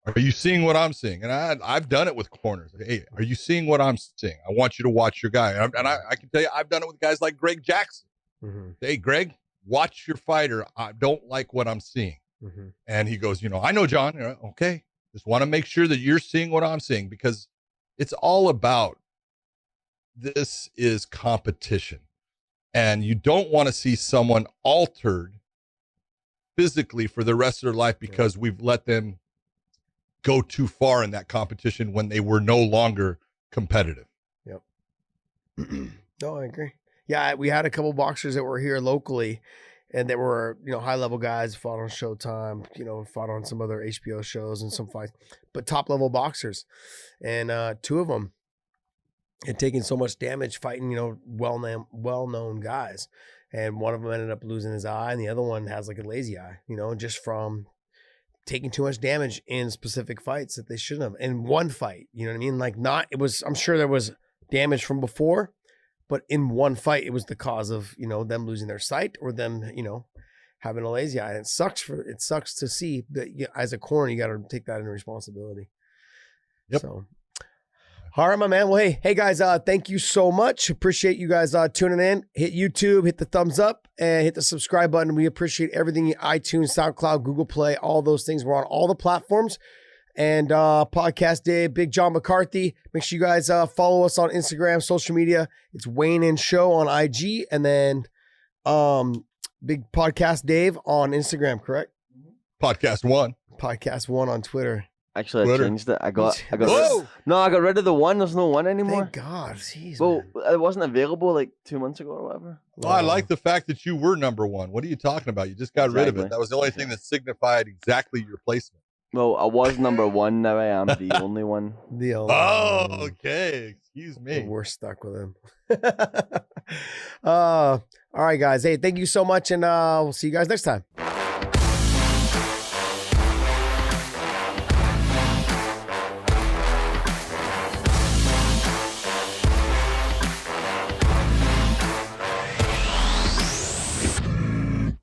Are you seeing what I'm seeing? And I've done it with corners. Hey, are you seeing what I'm seeing? I want you to watch your guy. And I can tell you, I've done it with guys like Greg Jackson. Mm-hmm. Hey, Greg, watch your fighter. I don't like what I'm seeing. Mm-hmm. And he goes, I know, John. Okay. Just want to make sure that you're seeing what I'm seeing, because it's all about, this is competition. And you don't want to see someone altered physically for the rest of their life because we've let them go too far in that competition when they were no longer competitive. Yep. No, I agree. Yeah, we had a couple boxers that were here locally and that were, high-level guys, fought on Showtime, fought on some other HBO shows and some fights, but top-level boxers. And 2 of them had taken so much damage fighting, well-known guys. And one of them ended up losing his eye, and the other one has like a lazy eye, just from taking too much damage in specific fights that they shouldn't have. In one fight, you know what I mean? Like I'm sure there was damage from before, but in one fight, it was the cause of, them losing their sight or them, having a lazy eye. And it sucks to see that as a corner, you got to take that into responsibility. Yep. So, all right, my man. Well, hey guys, thank you so much. Appreciate you guys tuning in. Hit YouTube, hit the thumbs up, and hit the subscribe button. We appreciate everything: iTunes, SoundCloud, Google Play, all those things. We're on all the platforms. And Podcast Dave, Big John McCarthy. Make sure you guys follow us on Instagram, social media. It's Wayne and Show on IG, and then Big Podcast Dave on Instagram. Correct? Podcast 1. Podcast 1 on Twitter. Actually, Twitter. I changed it. I got Whoa! I got rid of the one. There's no one anymore. Thank God. Jeez, Well, man. it wasn't available like 2 months ago or whatever. Well, I like the fact that you were number 1. What are you talking about? You just got rid of it. Exactly. That was the only thing that signified exactly your placement. Well, I was number 1. Now I am the only one. The Oh, okay. Excuse me. We're stuck with him. All right, guys. Hey, thank you so much, and we'll see you guys next time.